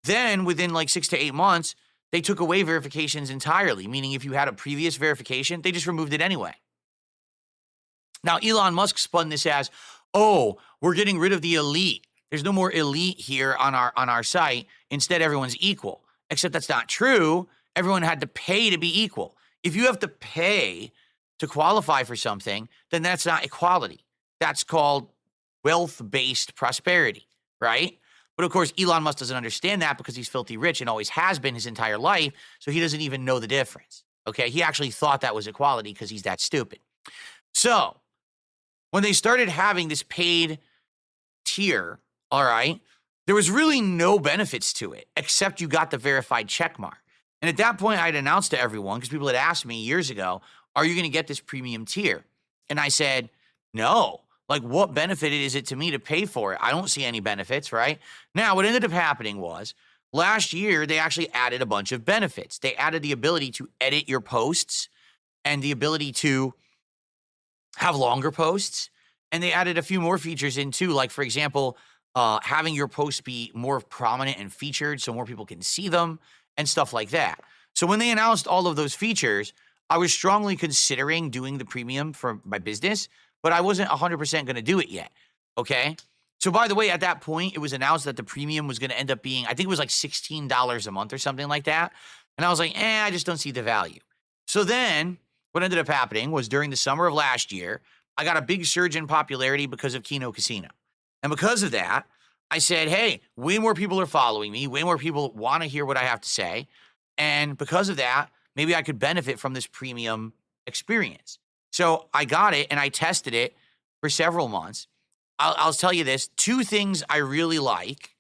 Then within like 6 to 8 months, they took away verifications entirely, meaning if you had a previous verification, they just removed it anyway. Now, Elon Musk spun this as, oh, we're getting rid of the elite. There's no more elite here on our site. Instead, everyone's equal. Except that's not true. Everyone had to pay to be equal. If you have to pay to qualify for something, then that's not equality. That's called wealth-based prosperity, right? But of course, Elon Musk doesn't understand that because he's filthy rich and always has been his entire life, so he doesn't even know the difference, okay? He actually thought that was equality because he's that stupid. So when they started having this paid tier, all right, there was really no benefits to it except you got the verified check mark. And at that point, I'd announced to everyone, because people had asked me years ago, are you going to get this premium tier? And I said, no. Like, what benefit is it to me to pay for it? I don't see any benefits, right? Now, what ended up happening was last year they actually added a bunch of benefits. They added the ability to edit your posts and the ability to have longer posts. And they added a few more features in too, like, for example, having your posts be more prominent and featured so more people can see them and stuff like that. So when they announced all of those features, I was strongly considering doing the premium for my business, but I wasn't 100% going to do it yet. Okay. So by the way, at that point, it was announced that the premium was going to end up being, I think it was like $16 a month or something like that. And I was like, I just don't see the value. So then what ended up happening was during the summer of last year, I got a big surge in popularity because of Keno Casino. And because of that, I said, hey, way more people are following me. Way more people want to hear what I have to say. And because of that, maybe I could benefit from this premium experience. So I got it and I tested it for several months. I'll tell you this, 2 things I really like.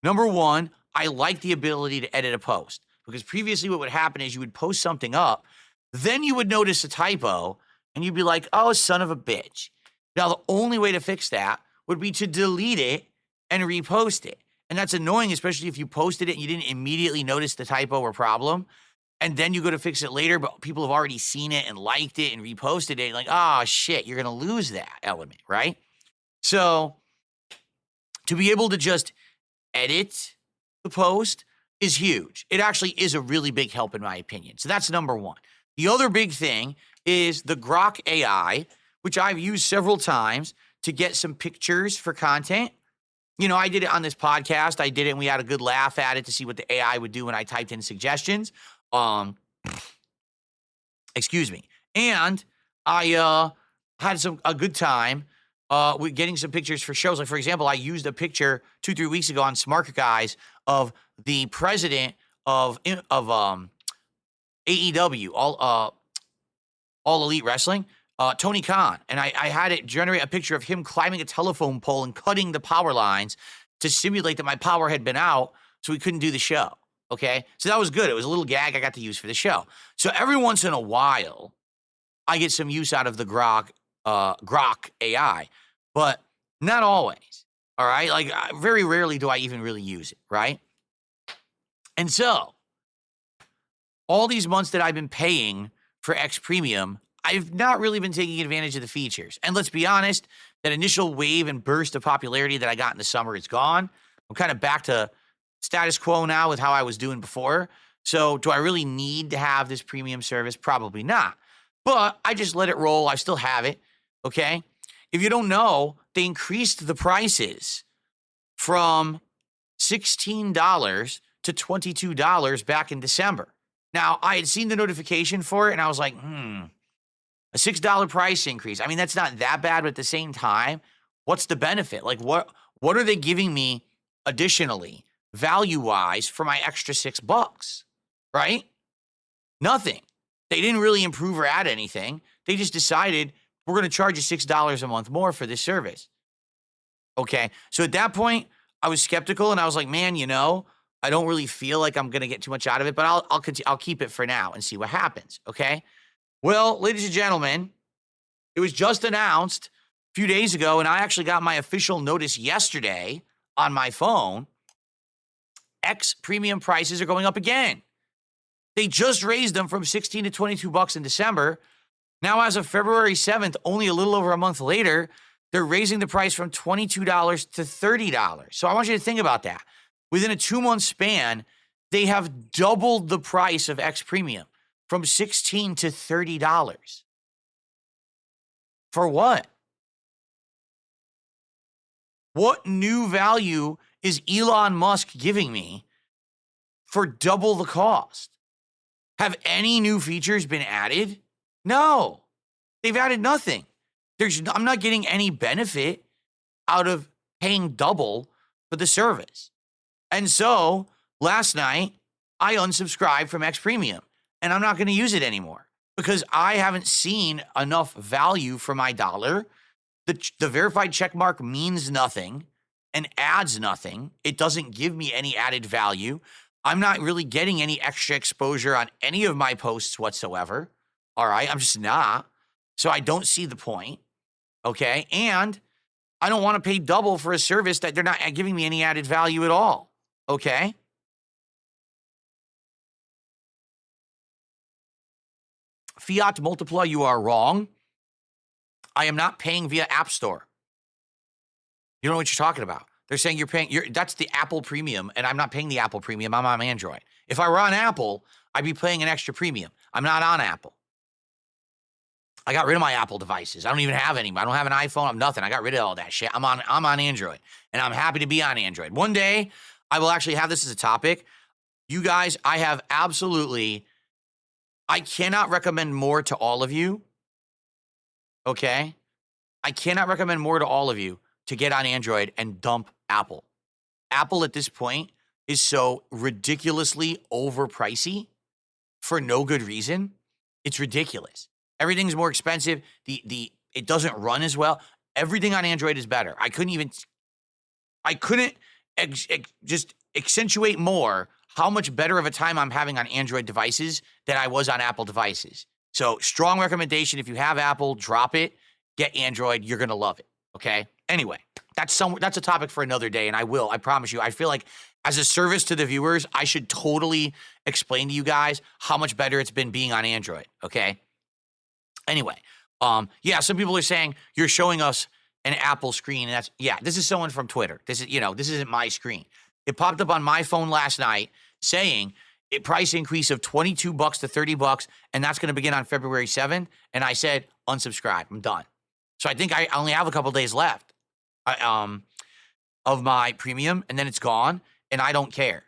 Number one, I like the ability to edit a post, because previously what would happen is you would post something up, then you would notice a typo and you'd be like, oh, son of a bitch. Now, the only way to fix that would be to delete it and repost it. And that's annoying, especially if you posted it and you didn't immediately notice the typo or problem. And then you go to fix it later, but people have already seen it and liked it and reposted it. Like, oh, shit, you're going to lose that element, right? So to be able to just edit the post is huge. It actually is a really big help in my opinion. So that's number one. The other big thing is the Grok AI, which I've used several times to get some pictures for content. You know, I did it on this podcast. I did it and we had a good laugh at it to see what the AI would do when I typed in suggestions. Excuse me. And I had a good time with getting some pictures for shows. Like, for example, I used a picture 2-3 weeks ago on Smart Guys of the president of AEW, All Elite Wrestling, Tony Khan. And I had it generate a picture of him climbing a telephone pole and cutting the power lines to simulate that my power had been out so we couldn't do the show. Okay? So that was good. It was a little gag I got to use for the show. So every once in a while, I get some use out of the Grok AI, but not always. All right? Like, very rarely do I even really use it, right? And so all these months that I've been paying for X Premium, I've not really been taking advantage of the features. And let's be honest, that initial wave and burst of popularity that I got in the summer is gone. I'm kind of back to status quo now with how I was doing before. So do I really need to have this premium service? Probably not. But I just let it roll. I still have it, okay? If you don't know, they increased the prices from $16 to $22 back in December. Now, I had seen the notification for it, and I was like, a $6 price increase. I mean, that's not that bad, but at the same time, what's the benefit? Like, what are they giving me additionally, value-wise, for my extra $6, right? Nothing. They didn't really improve or add anything. They just decided, we're going to charge you $6 a month more for this service. Okay, so at that point, I was skeptical, and I was like, man, you know, I don't really feel like I'm going to get too much out of it, but I'll keep it for now and see what happens, okay? Well, ladies and gentlemen, it was just announced a few days ago, and I actually got my official notice yesterday on my phone. X premium prices are going up again. They just raised them from $16 to $22 in December. Now, as of February 7th, only a little over a month later, they're raising the price from $22 to $30. So I want you to think about that. Within a 2-month span, they have doubled the price of X Premium from $16 to $30. For what? What new value is Elon Musk giving me for double the cost? Have any new features been added? No, they've added nothing. I'm not getting any benefit out of paying double for the service. And so last night, I unsubscribed from X Premium, and I'm not going to use it anymore because I haven't seen enough value for my dollar. The verified checkmark means nothing and adds nothing. It doesn't give me any added value. I'm not really getting any extra exposure on any of my posts whatsoever. All right, I'm just not. So I don't see the point, okay? And I don't want to pay double for a service that they're not giving me any added value at all, okay? Fiat Multipla, you are wrong. I am not paying via App Store. You don't know what you're talking about. They're saying you're paying, that's the Apple premium, and I'm not paying the Apple premium. I'm on Android. If I were on Apple, I'd be paying an extra premium. I'm not on Apple. I got rid of my Apple devices. I don't even have any. I don't have an iPhone. I'm nothing. I got rid of all that shit. I'm on Android, and I'm happy to be on Android. One day, I will actually have this as a topic. You guys, I cannot recommend more to all of you. Okay? I cannot recommend more to all of you to get on Android and dump Apple. Apple at this point is so ridiculously overpricey for no good reason. It's ridiculous. Everything's more expensive. It doesn't run as well. Everything on Android is better. I couldn't just accentuate more how much better of a time I'm having on Android devices than I was on Apple devices. So strong recommendation. If you have Apple, drop it, get Android. You're going to love it. Okay. Anyway, that's a topic for another day. And I promise you, I feel like as a service to the viewers, I should totally explain to you guys how much better it's been being on Android. Okay. Anyway, yeah, some people are saying you're showing us an Apple screen. And this is someone from Twitter. This isn't my screen. It popped up on my phone last night saying a price increase of $22 to $30, and that's going to begin on February 7th. And I said, unsubscribe. I'm done. So I think I only have a couple days left of my premium, and then it's gone, and I don't care.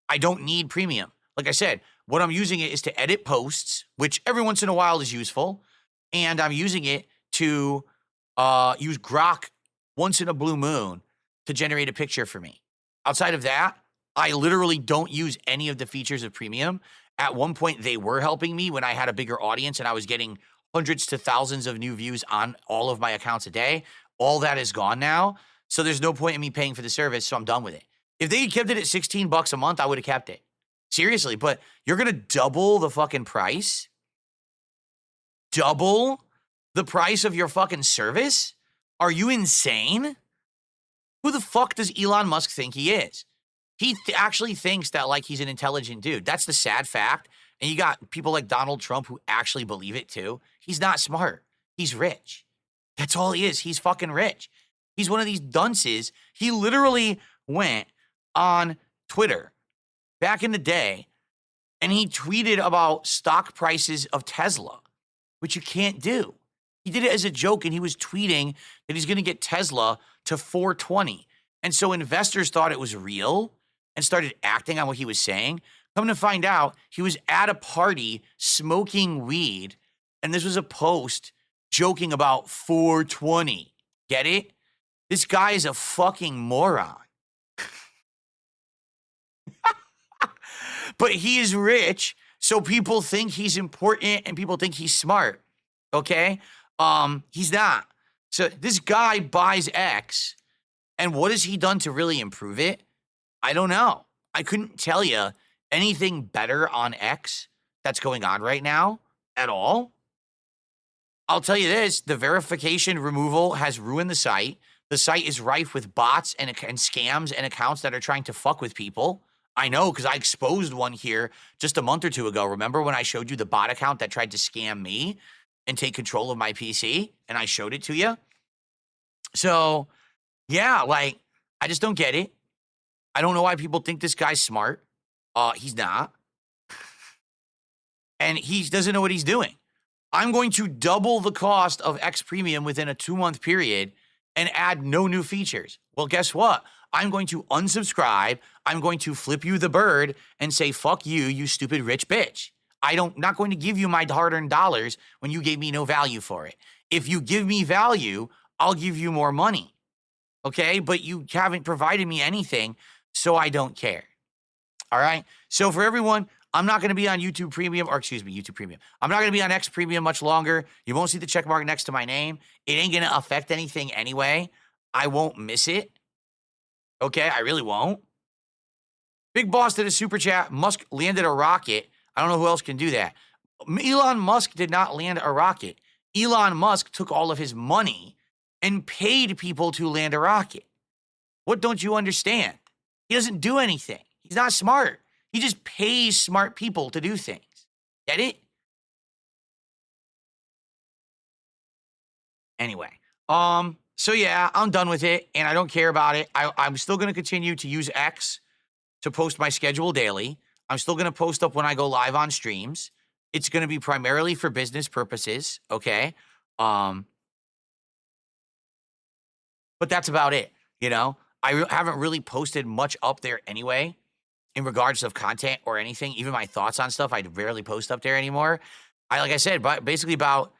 I don't need premium. Like I said, what I'm using it is to edit posts, which every once in a while is useful, and I'm using it to use Grok once in a blue moon to generate a picture for me. Outside of that, I literally don't use any of the features of premium. At one point, they were helping me when I had a bigger audience and I was getting hundreds to thousands of new views on all of my accounts a day. All that is gone now. So there's no point in me paying for the service, so I'm done with it. If they had kept it at $16 a month, I would have kept it. Seriously, but you're going to double the fucking price? Double the price of your fucking service? Are you insane? Who the fuck does Elon Musk think he is? He actually thinks that like he's an intelligent dude. That's the sad fact. And you got people like Donald Trump who actually believe it too. He's not smart. He's rich. That's all he is. He's fucking rich. He's one of these dunces. He literally went on Twitter back in the day and he tweeted about stock prices of Tesla, which you can't do. He did it as a joke and he was tweeting that he's going to get Tesla to 420. And so investors thought it was real and started acting on what he was saying. Come to find out, he was at a party smoking weed, and this was a post joking about 420. Get it? This guy is a fucking moron. But he is rich, so people think he's important and people think he's smart. Okay? He's not. So this guy buys X, and what has he done to really improve it? I don't know. I couldn't tell you anything better on X that's going on right now at all. I'll tell you this, the verification removal has ruined the site. The site is rife with bots and scams and accounts that are trying to fuck with people. I know because I exposed one here just a month or two ago. Remember when I showed you the bot account that tried to scam me and take control of my PC? And I showed it to you. So, yeah, like, I just don't get it. I don't know why people think this guy's smart. He's not. And he doesn't know what he's doing. I'm going to double the cost of X Premium within a 2-month period and add no new features. Well, guess what? I'm going to unsubscribe. I'm going to flip you the bird and say, fuck you, you stupid rich bitch. Not going to give you my hard-earned dollars when you gave me no value for it. If you give me value, I'll give you more money. Okay? But you haven't provided me anything, so I don't care. All right? So for everyone, I'm not going to be on YouTube Premium. I'm not going to be on X Premium much longer. You won't see the check mark next to my name. It ain't going to affect anything anyway. I won't miss it. Okay? I really won't. Big Boss did a super chat. Musk landed a rocket. I don't know who else can do that. Elon Musk did not land a rocket. Elon Musk took all of his money and paid people to land a rocket. What don't you understand? He doesn't do anything. He's not smart. He just pays smart people to do things. Get it? Anyway, so yeah, I'm done with it, and I don't care about it. I'm still going to continue to use X to post my schedule daily. I'm still going to post up when I go live on streams. It's going to be primarily for business purposes, okay? But that's about it, you know? I haven't really posted much up there anyway in regards of content or anything. Even my thoughts on stuff, I rarely post up there anymore. Like I said, but basically about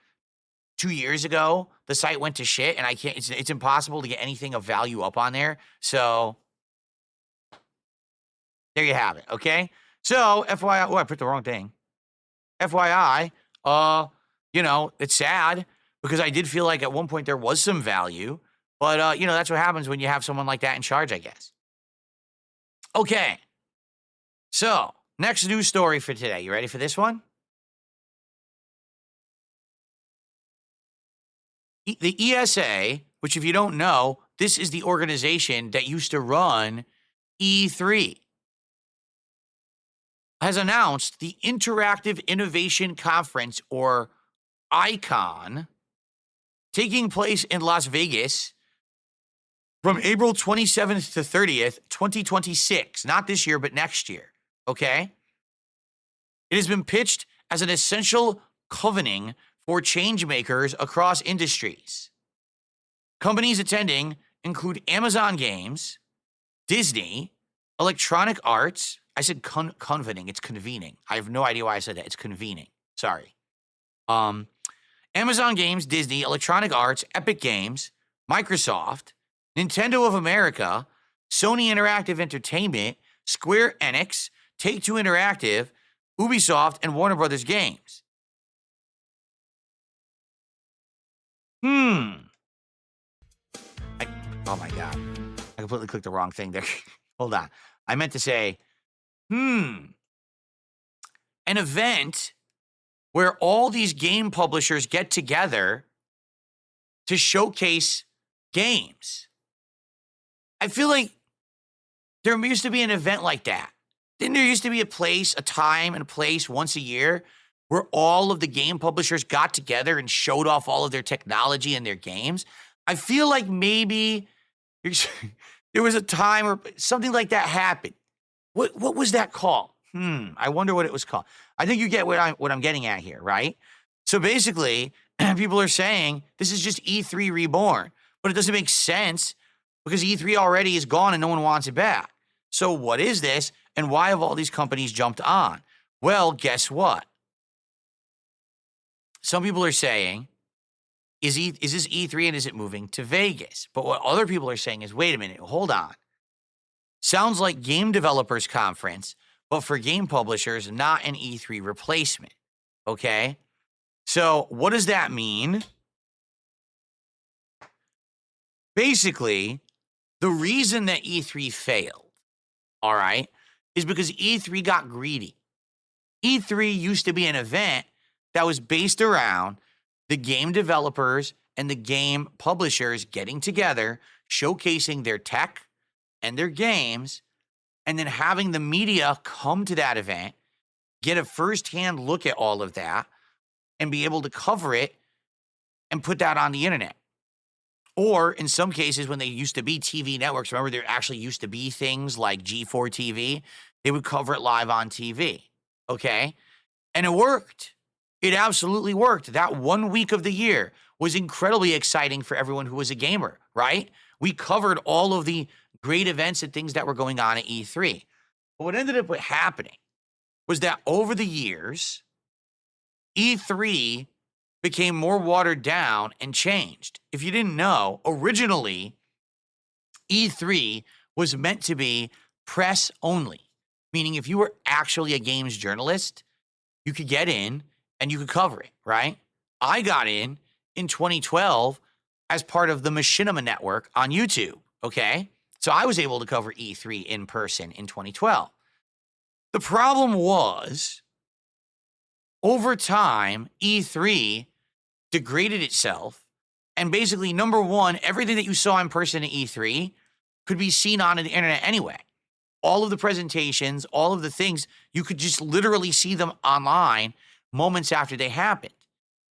2 years ago, the site went to shit, and I can't. It's impossible to get anything of value up on there. So there you have it. Okay. So FYI, oh, I put the wrong thing. FYI, you know, it's sad because I did feel like at one point there was some value, but you know, that's what happens when you have someone like that in charge, I guess. Okay. So next news story for today. You ready for this one? The ESA, which if you don't know, this is the organization that used to run E3, has announced the Interactive Innovation Conference, or ICON, taking place in Las Vegas from April 27th to 30th, 2026. Not this year, but next year, okay? It has been pitched as an essential covening for change makers across industries. Companies attending include Amazon Games, Disney, Electronic Arts. I said convening. It's convening. I have no idea why I said that. It's convening. Sorry. Amazon Games, Disney, Electronic Arts, Epic Games, Microsoft, Nintendo of America, Sony Interactive Entertainment, Square Enix, Take-Two Interactive, Ubisoft, and Warner Brothers Games. Oh my God. I completely clicked the wrong thing there. Hold on. I meant to say, an event where all these game publishers get together to showcase games. I feel like there used to be an event like that. Didn't there used to be a time and a place once a year where all of the game publishers got together and showed off all of their technology and their games? I feel like maybe there was a time where something like that happened. What was that called? I wonder what it was called. I think you get what I'm getting at here, right? So basically, people are saying this is just E3 reborn, but it doesn't make sense because E3 already is gone and no one wants it back. So what is this, and why have all these companies jumped on? Well, guess what? Some people are saying, is this E3 and is it moving to Vegas? But what other people are saying is, wait a minute, hold on. Sounds like Game Developers Conference, but for game publishers, not an E3 replacement, okay? So what does that mean? Basically, the reason that E3 failed, all right, is because E3 got greedy. E3 used to be an event that was based around the game developers and the game publishers getting together, showcasing their tech and their games, and then having the media come to that event, get a firsthand look at all of that, and be able to cover it and put that on the internet. Or in some cases, when they used to be TV networks, remember there actually used to be things like G4 TV, they would cover it live on TV, okay? And it worked. It absolutely worked. That 1 week of the year was incredibly exciting for everyone who was a gamer, right? We covered all of the great events and things that were going on at E3. But what ended up happening was that over the years, E3 became more watered down and changed. If you didn't know, originally, E3 was meant to be press only, meaning if you were actually a games journalist, you could get in and you could cover it, right? I got in 2012 as part of the Machinima Network on YouTube, okay? So I was able to cover E3 in person in 2012. The problem was, over time, E3 degraded itself, and basically, number one, everything that you saw in person at E3 could be seen on the internet anyway. All of the presentations, all of the things, you could just literally see them online moments after they happened.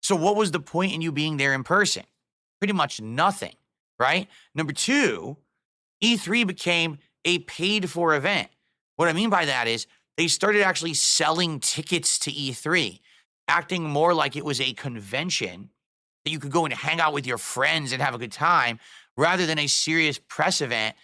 So what was the point in you being there in person? pretty much nothing, right? Number two, E3 became a paid for event. What I mean by that is they started actually selling tickets to E3, acting more like it was a convention that you could go and hang out with your friends and have a good time rather than a serious press event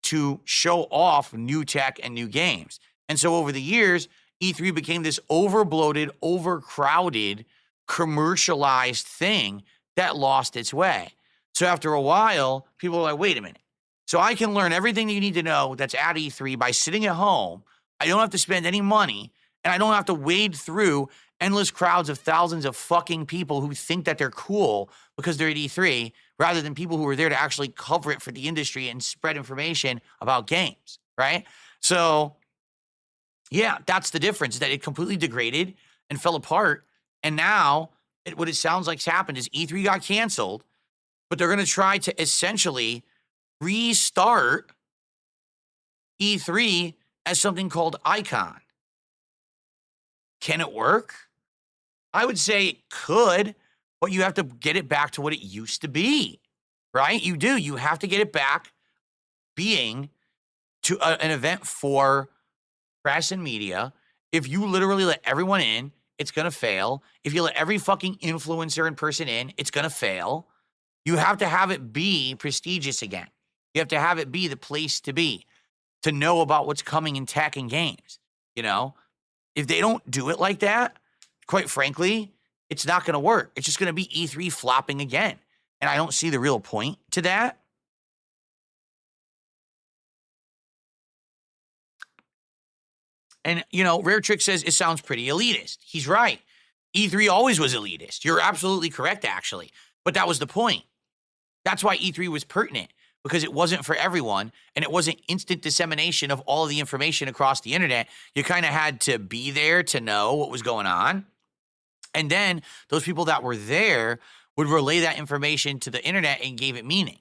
to show off new tech and new games. And so over the years, E3 became this overbloated, overcrowded, commercialized thing that lost its way. So after a while, people are like, wait a minute. So I can learn everything that you need to know that's at E3 by sitting at home. I don't have to spend any money, and I don't have to wade through endless crowds of thousands of fucking people who think that they're cool because they're at E3, rather than people who are there to actually cover it for the industry and spread information about games, right? So, yeah, that's the difference, that it completely degraded and fell apart. And now, what it sounds like's happened is E3 got canceled, but they're going to try to essentially restart E3 as something called Icon. Can it work? I would say it could, but you have to get it back to what it used to be, right? You do. You have to get it back being to an event for press and media. If you literally let everyone in, it's going to fail. If you let every fucking influencer and person in, it's going to fail. You have to have it be prestigious again. You have to have it be the place to be, to know about what's coming in tech and games. You know, if they don't do it like that, quite frankly, it's not going to work. It's just going to be E3 flopping again. And I don't see the real point to that. And, you know, Rare Trick says it sounds pretty elitist. He's right. E3 always was elitist. You're absolutely correct, actually. But that was the point. That's why E3 was pertinent, because it wasn't for everyone, and it wasn't instant dissemination of all of the information across the internet. You kind of had to be there to know what was going on. And then those people that were there would relay that information to the internet and gave it meaning.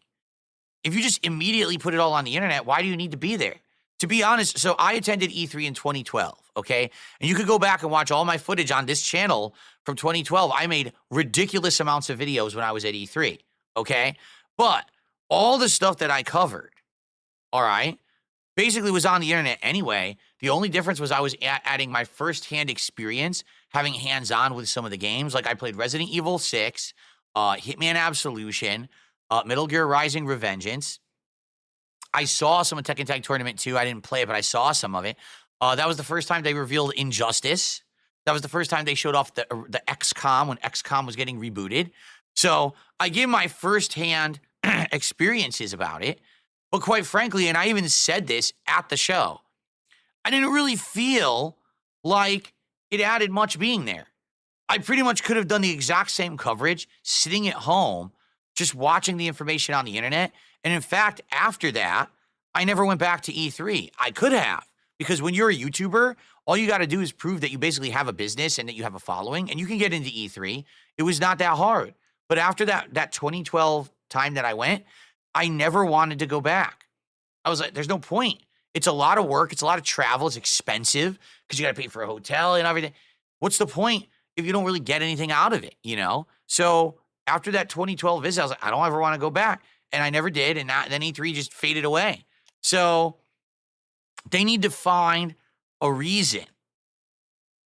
If you just immediately put it all on the internet, why do you need to be there? To be honest, so I attended E3 in 2012, okay? And you could go back and watch all my footage on this channel from 2012. I made ridiculous amounts of videos when I was at E3, okay? But all the stuff that I covered, all right, basically was on the internet anyway. The only difference was I was adding my firsthand experience, having hands-on with some of the games. Like I played Resident Evil 6, Hitman Absolution, Metal Gear Rising Revengeance. I saw some of Tekken Tag Tournament 2. I didn't play it, but I saw some of it. That was the first time they revealed Injustice. That was the first time they showed off the XCOM when XCOM was getting rebooted. So I give my firsthand experiences about it. But quite frankly, and I even said this at the show, I didn't really feel like it added much being there. I pretty much could have done the exact same coverage sitting at home, just watching the information on the internet. And in fact, after that, I never went back to E3. I could have, because when you're a YouTuber, all you got to do is prove that you basically have a business and that you have a following, and you can get into E3. It was not that hard. But after that 2012 time that I went, I never wanted to go back. I was like, there's no point. It's a lot of work. It's a lot of travel. It's expensive because you got to pay for a hotel and everything. What's the point if you don't really get anything out of it, you know? So after that 2012 visit, I was like, I don't ever want to go back. And I never did. And then E3 just faded away. So they need to find a reason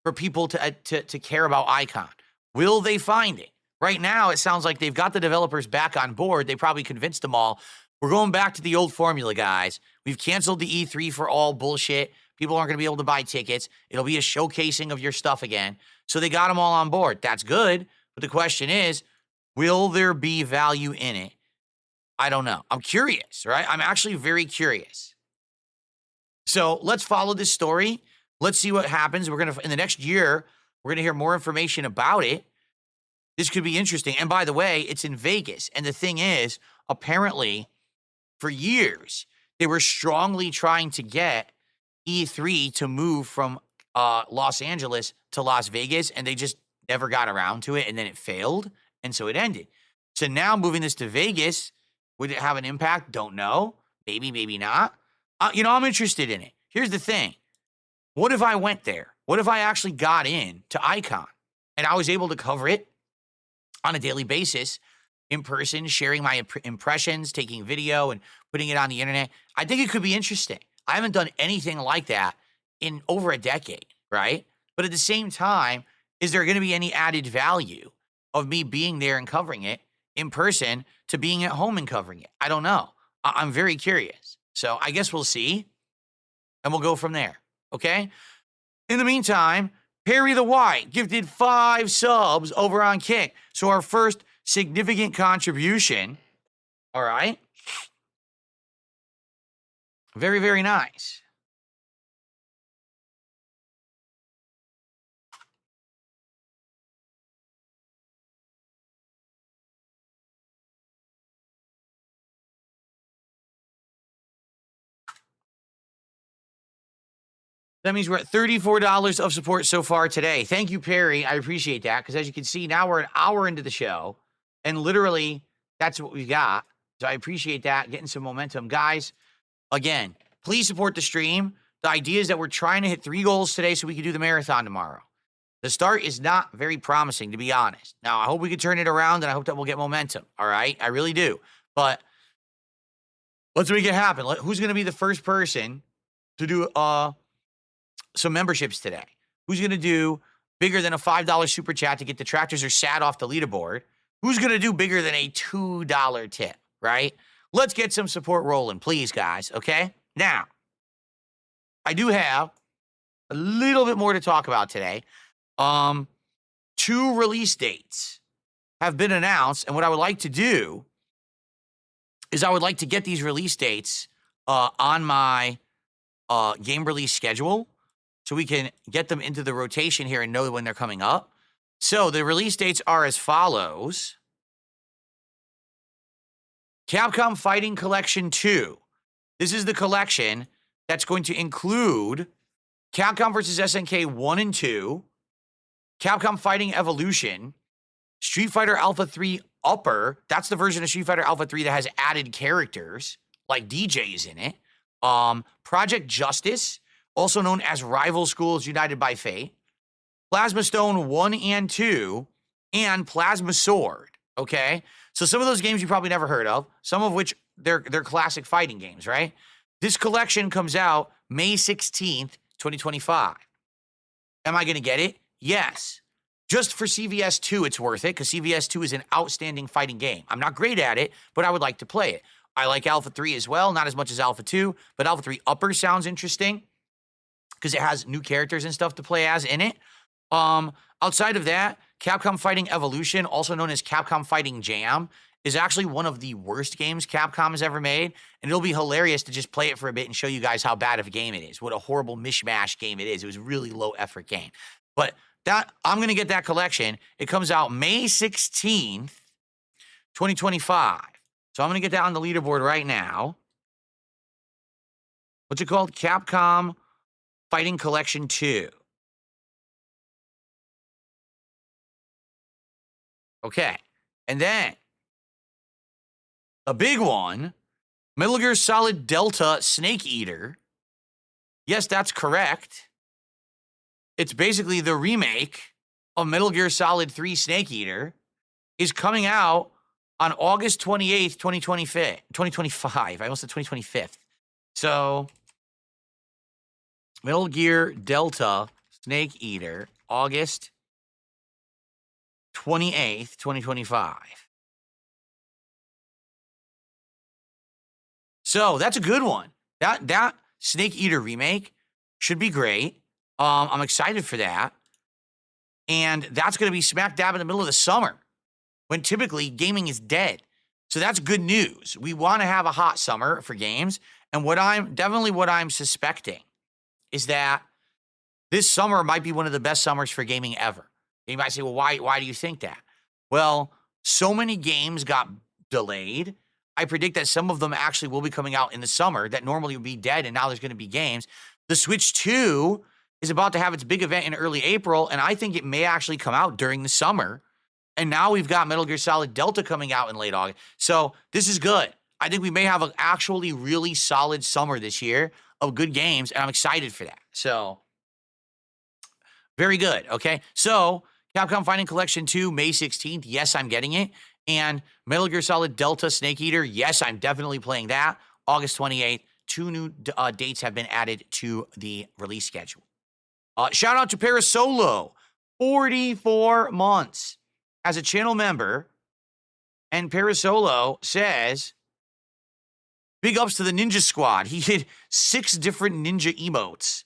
for people to care about Icon. Will they find it? Right now, it sounds like they've got the developers back on board. They probably convinced them all. We're going back to the old formula, guys. We've canceled the E3 for all bullshit. People aren't going to be able to buy tickets. It'll be a showcasing of your stuff again. So they got them all on board. That's good. But the question is, will there be value in it? I don't know. I'm curious, right? I'm actually very curious. So let's follow this story. Let's see what happens. We're going to, in the next year, we're going to hear more information about it. This could be interesting. And by the way, it's in Vegas. And the thing is, apparently, for years, they were strongly trying to get E3 to move from Los Angeles to Las Vegas, and they just never got around to it, and then it failed, and so it ended. So now moving this to Vegas, would it have an impact? Don't know. Maybe, maybe not. You know, I'm interested in it. Here's the thing. What if I went there? What if I actually got in to Icon, and I was able to cover it on a daily basis, in person, sharing my impressions, taking video and putting it on the internet. I think it could be interesting. I haven't done anything like that in over a decade, right? But at the same time, is there going to be any added value of me being there and covering it in person to being at home and covering it? I don't know. I'm very curious. So I guess we'll see, and we'll go from there, okay? In the meantime, Perry the White gifted 5 subs over on Kick. So our first significant contribution, all right? Very, very nice. That means we're at $34 of support so far today. Thank you, Perry. I appreciate that, because as you can see, now we're an hour into the show, and literally that's what we've got. So I appreciate that, getting some momentum. Guys, again, please support the stream. The idea is that we're trying to hit 3 goals today so we can do the marathon tomorrow. The start is not very promising, to be honest. Now, I hope we can turn it around, and I hope that we'll get momentum, all right? I really do. But let's make it happen. Who's going to be the first person to do some memberships today? Who's going to do bigger than a $5 super chat to get the tractors or sad off the leaderboard? Who's going to do bigger than a $2 tip, right? Let's get some support rolling, please, guys, okay? Now, I do have a little bit more to talk about today. 2 release dates have been announced, and what I would like to do is I would like to get these release dates on my game release schedule so we can get them into the rotation here and know when they're coming up. So the release dates are as follows. Capcom Fighting Collection 2. This is the collection that's going to include Capcom vs. SNK 1 and 2, Capcom Fighting Evolution, Street Fighter Alpha 3 Upper. That's the version of Street Fighter Alpha 3 that has added characters like DJs in it. Project Justice, also known as Rival Schools United by Fate, Plasma Stone 1 and 2, and Plasma Sword, okay? So some of those games you probably never heard of, some of which they're classic fighting games, right? This collection comes out May 16th, 2025. Am I going to get it? Yes. Just for CVS 2, it's worth it, because CVS 2 is an outstanding fighting game. I'm not great at it, but I would like to play it. I like Alpha 3 as well, not as much as Alpha 2, but Alpha 3 Upper sounds interesting because it has new characters and stuff to play as in it. Outside of that, Capcom Fighting Evolution, also known as Capcom Fighting Jam, is actually one of the worst games Capcom has ever made, and it'll be hilarious to just play it for a bit and show you guys how bad of a game it is, what a horrible mishmash game it is. It was a really low-effort game. But that I'm going to get that collection. It comes out May 16th, 2025. So I'm going to get that on the leaderboard right now. What's it called? Capcom Fighting Collection 2. Okay. And then a big one, Metal Gear Solid Delta Snake Eater. Yes, that's correct. It's basically the remake of Metal Gear Solid 3 Snake Eater, is coming out on August 28th, 2025. I almost said 2025. So, Metal Gear Delta Snake Eater, August 28th, 2025. So, that's a good one. That Snake Eater remake should be great. I'm excited for that. And that's going to be smack dab in the middle of the summer, when typically gaming is dead. So that's good news. We want to have a hot summer for games. And what I'm suspecting is that this summer might be one of the best summers for gaming ever. You might say, well, why do you think that? Well, so many games got delayed. I predict that some of them actually will be coming out in the summer that normally would be dead, and now there's going to be games. The Switch 2 is about to have its big event in early April, and I think it may actually come out during the summer. And now we've got Metal Gear Solid Delta coming out in late August. So this is good. I think we may have an actually really solid summer this year of good games, and I'm excited for that. So very good, okay? So Capcom Fighting Collection 2, May 16th. Yes, I'm getting it. And Metal Gear Solid Delta Snake Eater, yes, I'm definitely playing that. August 28th, 2 new dates have been added to the release schedule. Shout out to Parasolo, 44 months as a channel member. And Parasolo says, big ups to the Ninja Squad. He hit 6 different ninja emotes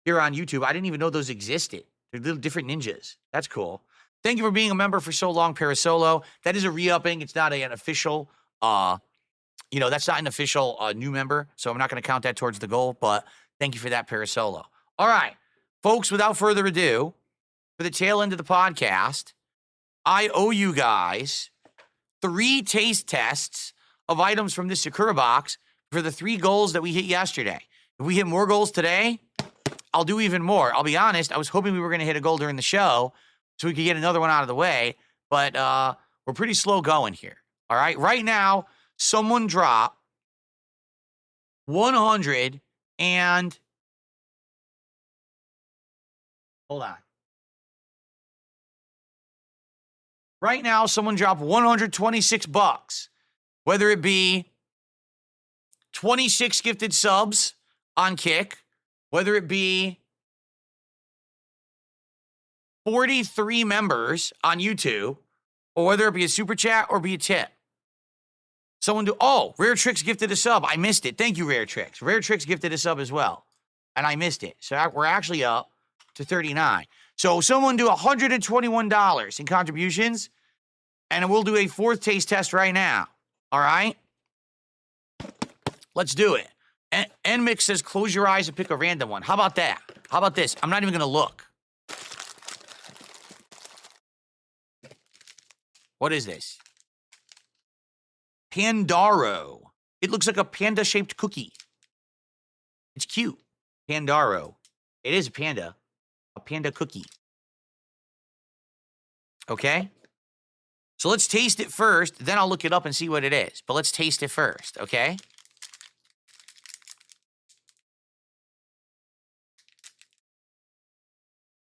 here on YouTube. I didn't even know those existed. They're little different ninjas. That's cool. Thank you for being a member for so long, Parasolo. That is a re-upping. It's not an official, that's not an official new member, so I'm not going to count that towards the goal, but thank you for that, Parasolo. All right, folks, without further ado, for the tail end of the podcast, I owe you guys 3 taste tests of items from this Sakura box for the 3 goals that we hit yesterday. If we hit more goals today, I'll do even more. I'll be honest, I was hoping we were going to hit a goal during the show so we could get another one out of the way, but we're pretty slow going here. All right, right now, someone drop 100 and hold on. Right now, someone dropped 126 bucks, whether it be 26 gifted subs on Kick, whether it be 43 members on YouTube, or whether it be a super chat or be a tip. Rare Tricks gifted a sub. I missed it. Thank you, Rare Tricks. Rare Tricks gifted a sub as well, and I missed it. So we're actually up to 39. So someone do $121 in contributions, and we'll do a 4th taste test right now. All right? Let's do it. NMix says, close your eyes and pick a random one. How about that? How about this? I'm not even going to look. What is this? Pandaro. It looks like a panda-shaped cookie. It's cute. Pandaro. It is a panda cookie. Okay? So let's taste it first, then I'll look it up and see what it is. But let's taste it first, okay?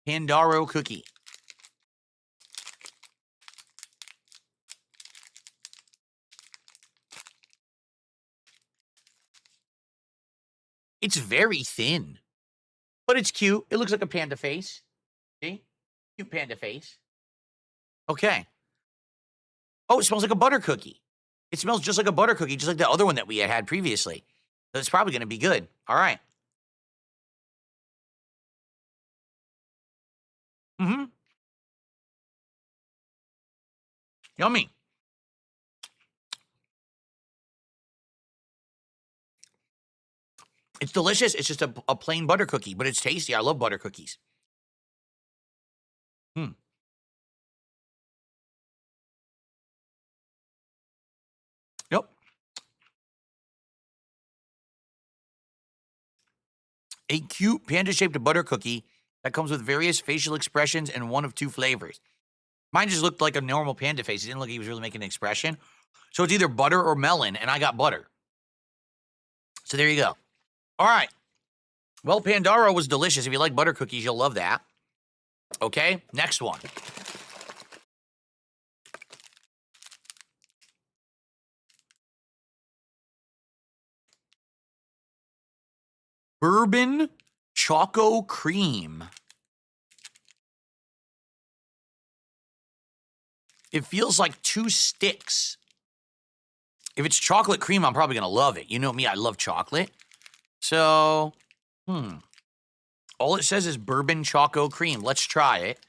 Pandaro cookie. It's very thin, but it's cute. It looks like a panda face. See? Cute panda face. Okay. Oh, it smells like a butter cookie. It smells just like a butter cookie, just like the other one that we had previously. So it's probably going to be good. All right. Mm-hmm. Yummy. It's delicious. It's just a plain butter cookie, but it's tasty. I love butter cookies. Yep. A cute panda-shaped butter cookie that comes with various facial expressions and one of 2 flavors. Mine just looked like a normal panda face. It didn't look like he was really making an expression. So it's either butter or melon, and I got butter. So there you go. All right. Well, Pandaro was delicious. If you like butter cookies, you'll love that. Okay, next one. Bourbon Choco Cream. It feels like 2 sticks. If it's chocolate cream, I'm probably going to love it. You know me, I love chocolate. So, all it says is Bourbon Choco Cream. Let's try it,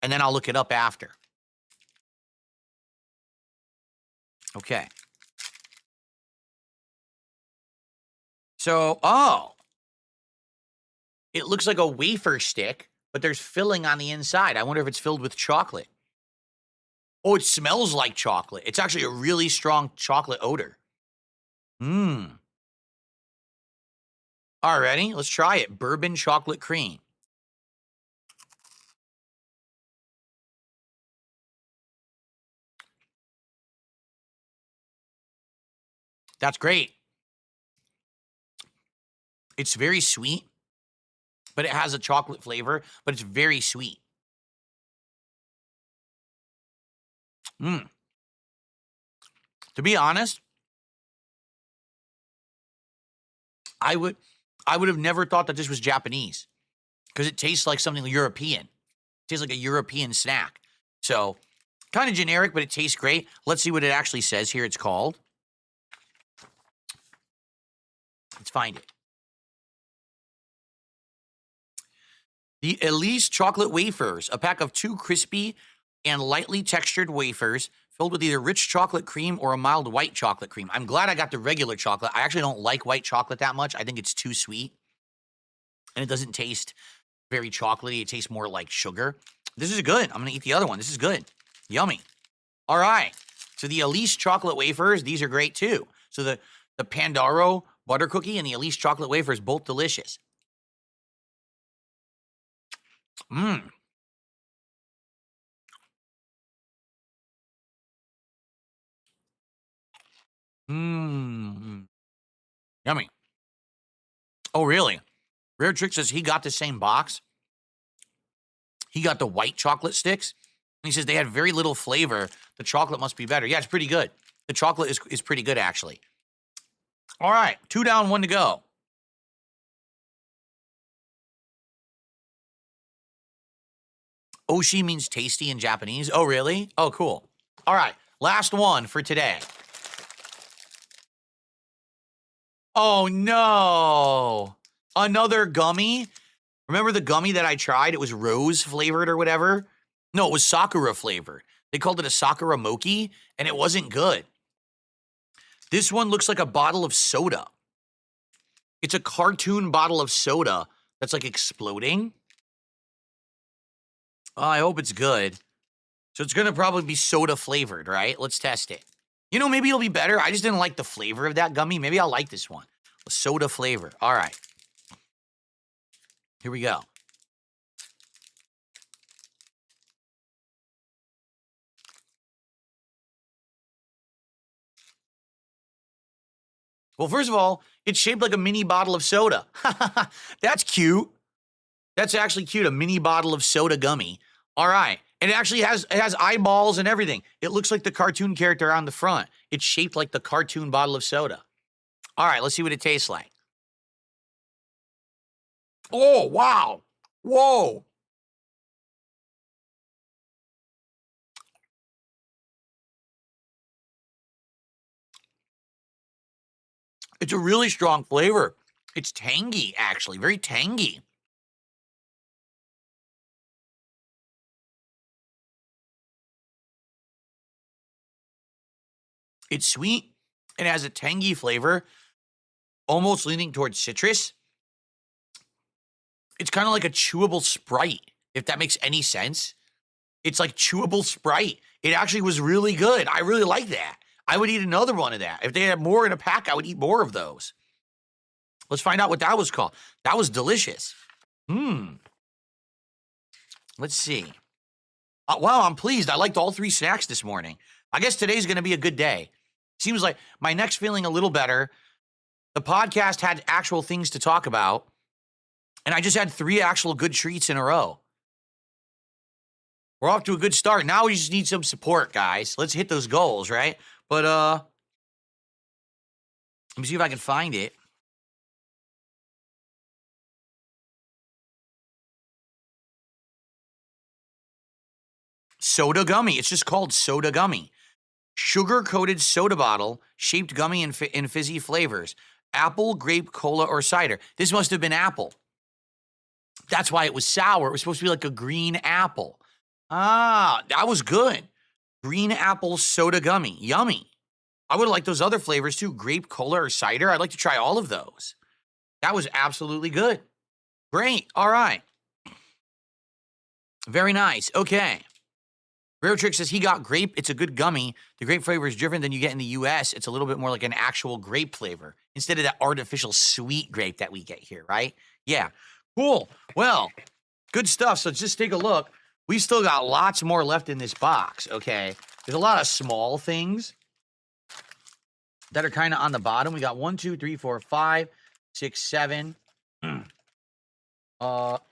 and then I'll look it up after. Okay. So, it looks like a wafer stick, but there's filling on the inside. I wonder if it's filled with chocolate. Oh, it smells like chocolate. It's actually a really strong chocolate odor. All right, ready? Let's try it. Bourbon chocolate cream. That's great. It's very sweet, but it has a chocolate flavor, but it's very sweet. To be honest, I would have never thought that this was Japanese because it tastes like something European. It tastes like a European snack. So kind of generic, but it tastes great. Let's see what it actually says here. It's called. Let's find it. The Elise chocolate wafers, a pack of 2 crispy and lightly textured wafers filled with either rich chocolate cream or a mild white chocolate cream. I'm glad I got the regular chocolate. I actually don't like white chocolate that much. I think it's too sweet. And it doesn't taste very chocolatey. It tastes more like sugar. This is good. I'm going to eat the other one. This is good. Yummy. All right. So the Elise chocolate wafers, these are great too. So the Pandaro butter cookie and the Elise chocolate wafers, both delicious. Mmm. Mmm. Yummy. Oh, really? Rare Trick says he got the same box. He got the white chocolate sticks. And he says they had very little flavor. The chocolate must be better. Yeah, it's pretty good. The chocolate is pretty good, actually. All right. 2 down, 1 to go. Oshi means tasty in Japanese. Oh, really? Oh, cool. All right. Last one for today. Oh, no. Another gummy? Remember the gummy that I tried? It was rose flavored or whatever. No, it was Sakura flavored. They called it a Sakura Mochi, and it wasn't good. This one looks like a bottle of soda. It's a cartoon bottle of soda that's like exploding. Oh, I hope it's good. So it's going to probably be soda flavored, right? Let's test it. You know, maybe it'll be better. I just didn't like the flavor of that gummy. Maybe I'll like this one. A soda flavor. All right. Here we go. Well, first of all, it's shaped like a mini bottle of soda. That's cute. That's actually cute. A mini bottle of soda gummy. All right. And it actually has eyeballs and everything. It looks like the cartoon character on the front. It's shaped like the cartoon bottle of soda. All right, let's see what it tastes like. Oh, wow. Whoa. It's a really strong flavor. It's tangy, actually, very tangy. It's sweet. It has a tangy flavor, almost leaning towards citrus. It's kind of like a chewable Sprite, if that makes any sense. It's like chewable Sprite. It actually was really good. I really like that. I would eat another one of that. If they had more in a pack, I would eat more of those. Let's find out what that was called. That was delicious. Let's see. Wow, I'm pleased. I liked all 3 snacks this morning. I guess today's going to be a good day. Seems like my neck's feeling a little better. The podcast had actual things to talk about. And I just had 3 actual good treats in a row. We're off to a good start. Now we just need some support, guys. Let's hit those goals, right? But let me see if I can find it. Soda gummy. It's just called soda gummy. Sugar-coated soda bottle, shaped gummy in fizzy flavors. Apple, grape, cola, or cider. This must have been apple. That's why it was sour. It was supposed to be like a green apple. Ah, that was good. Green apple soda gummy. Yummy. I would have liked those other flavors too. Grape, cola, or cider. I'd like to try all of those. That was absolutely good. Great. All right. Very nice. Okay. Rare Trick says he got grape. It's a good gummy. The grape flavor is different than you get in the U.S. It's a little bit more like an actual grape flavor instead of that artificial sweet grape that we get here, right? Yeah. Cool. Well, good stuff. So just take a look. We still got lots more left in this box, okay? There's a lot of small things that are kind of on the bottom. We got 1, 2, 3, 4, 5, 6, 7,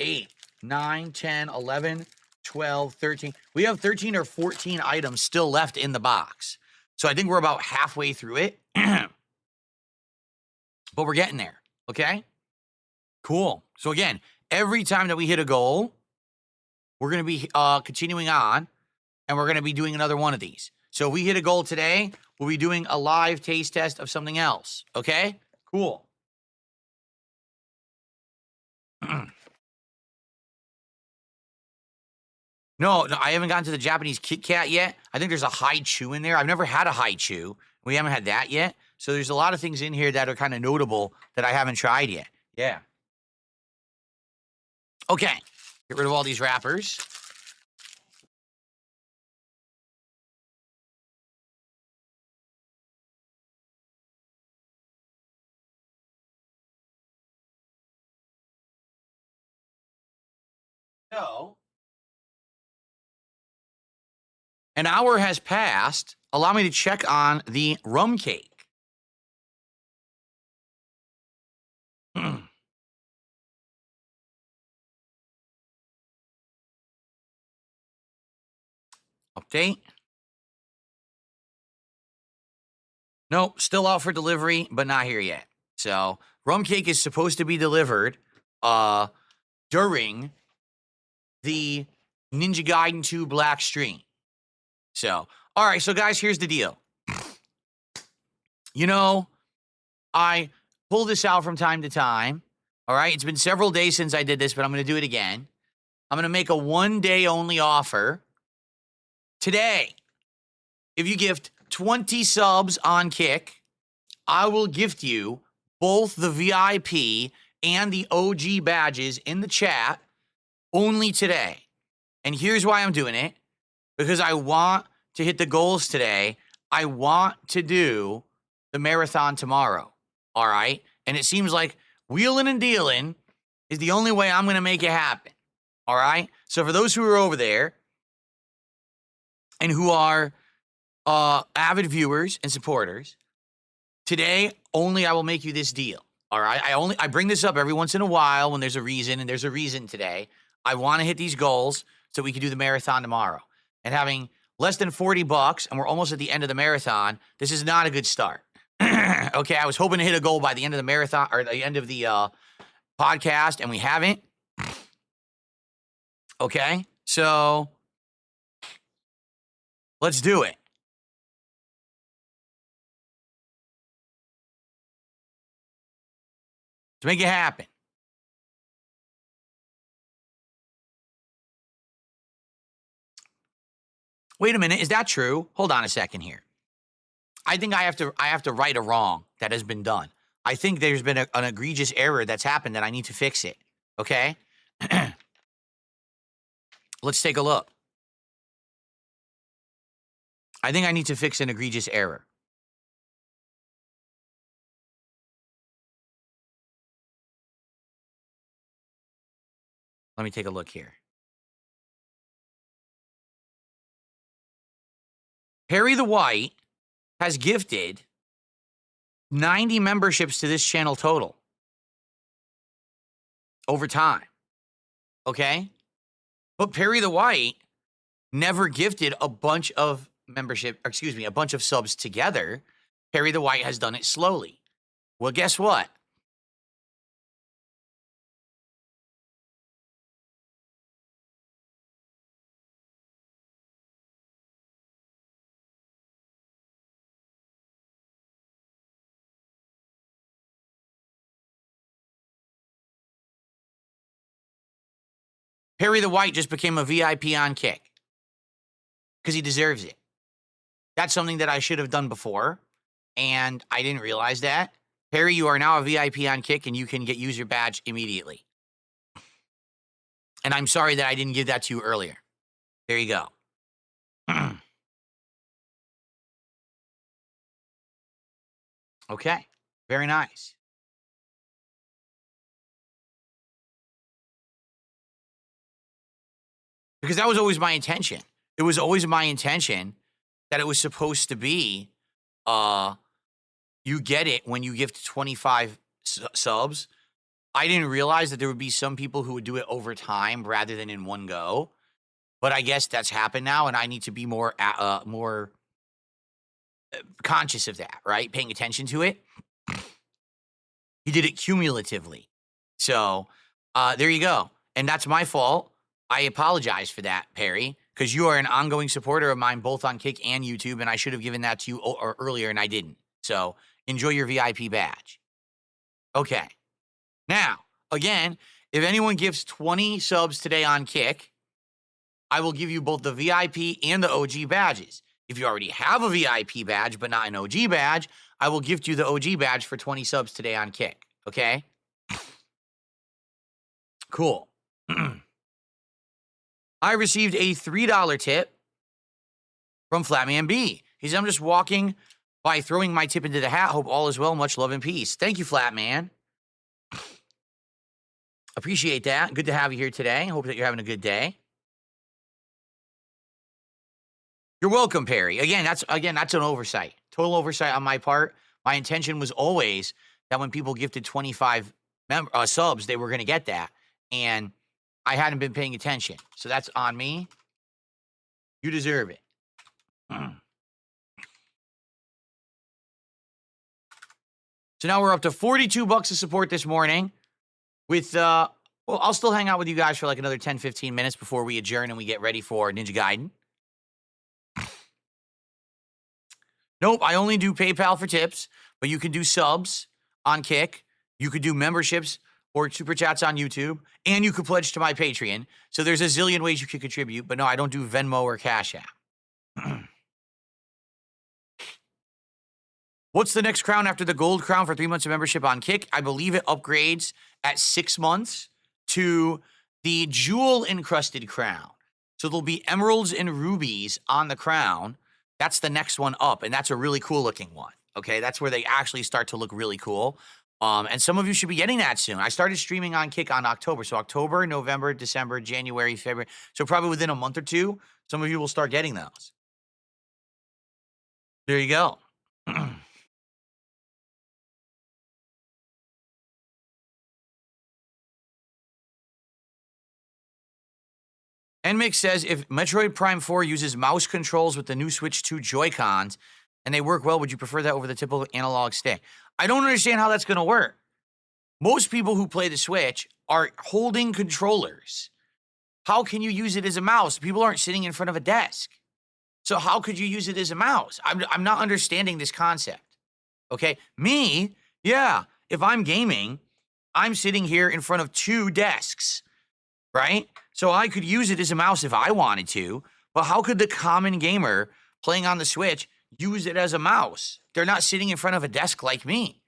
8, 9, 10, 11, 12, 13. We have 13 or 14 items still left in the box. So I think we're about halfway through it, but we're getting there. Okay. Cool. So again, every time that we hit a goal, we're going to be continuing on, and we're going to be doing another one of these. So if we hit a goal today, we'll be doing a live taste test of something else. Okay? Cool. No, I haven't gotten to the Japanese Kit Kat yet. I think there's a high chew in there. I've never had a high chew. We haven't had that yet. So there's a lot of things in here that are kind of notable that I haven't tried yet. Yeah. Okay. Get rid of all these wrappers. So, an hour has passed. Allow me to check on the rum cake. Update. Nope, still out for delivery, but not here yet. So, rum cake is supposed to be delivered during the Ninja Gaiden 2 Black stream. So, all right, so guys, here's the deal. You know, I pull this out from time to time. All right, it's been several days since I did this, but I'm going to do it again. I'm going to make a one-day only offer today. If you gift 20 subs on Kick, I will gift you both the VIP and the OG badges in the chat only today. And here's why I'm doing it. Because I want to hit the goals today. I want to do the marathon tomorrow. All right? And it seems like wheeling and dealing is the only way I'm going to make it happen. All right? So for those who are over there and who are avid viewers and supporters, today only I will make you this deal. All right? I bring this up every once in a while when there's a reason, and there's a reason today. I want to hit these goals so we can do the marathon tomorrow. And having less than $40, and we're almost at the end of the marathon, this is not a good start. Okay, I was hoping to hit a goal by the end of the marathon, or the end of the podcast, and we haven't. Okay, so let's do it. To make it happen. Wait a minute, is that true? Hold on a second here. I think I have to right a wrong that has been done. I think there's been an egregious error that's happened that I need to fix it. Okay? Let's take a look. I think I need to fix an egregious error. Let me take a look here. Harry the White has gifted 90 memberships to this channel total over time. Okay? But Perry the White never gifted a bunch of a bunch of subs together. Perry the White has done it slowly. Well, guess what? Perry the White just became a VIP on Kick because he deserves it. That's something that I should have done before, and I didn't realize that. Perry, you are now a VIP on Kick, and you can use your badge immediately. And I'm sorry that I didn't give that to you earlier. There you go. Okay, very nice. Because that was always my intention. It was always my intention that it was supposed to be, you get it when you gift 25 subs. I didn't realize that there would be some people who would do it over time rather than in one go. But I guess that's happened now, and I need to be more conscious of that, right? Paying attention to it. He did it cumulatively. So there you go. And that's my fault. I apologize for that, Perry, because you are an ongoing supporter of mine, both on Kick and YouTube, and I should have given that to you earlier, and I didn't. So enjoy your VIP badge. Okay. Now, again, if anyone gives 20 subs today on Kick, I will give you both the VIP and the OG badges. If you already have a VIP badge but not an OG badge, I will gift you the OG badge for 20 subs today on Kick. Okay? Cool. I received a $3 tip from Flatman B. He said, I'm just walking by throwing my tip into the hat. Hope all is well. Much love and peace. Thank you, Flatman. Appreciate that. Good to have you here today. Hope that you're having a good day. You're welcome, Perry. Again, that's an oversight. Total oversight on my part. My intention was always that when people gifted 25 subs, they were going to get that. And I hadn't been paying attention. So that's on me. You deserve it. So now we're up to $42 of support this morning with, well, I'll still hang out with you guys for like another 10, 15 minutes before we adjourn and we get ready for Ninja Gaiden. Nope, I only do PayPal for tips, but you can do subs on Kick. You could do memberships or super chats on YouTube, and you could pledge to my Patreon. So there's a zillion ways you could contribute, but no, I don't do Venmo or Cash App. What's the next crown after the gold crown for 3 months of membership on Kick? I believe it upgrades at 6 months to the jewel-encrusted crown. So there'll be emeralds and rubies on the crown. That's the next one up, and that's a really cool-looking one, okay? That's where they actually start to look really cool. And some of you should be getting that soon. I started streaming on Kick on October. So October, November, December, January, February. So probably within a month or two, some of you will start getting those. There you go. NMix says, if Metroid Prime 4 uses mouse controls with the new Switch 2 Joy-Cons and they work well, would you prefer that over the typical analog stick? I don't understand how that's going to work. Most people who play the Switch are holding controllers. How can you use it as a mouse? People aren't sitting in front of a desk. So how could you use it as a mouse? I'm not understanding this concept. Okay? Me, yeah, if I'm gaming, I'm sitting here in front of 2 desks, right? So I could use it as a mouse if I wanted to, but how could the common gamer playing on the Switch use it as a mouse? They're not sitting in front of a desk like me.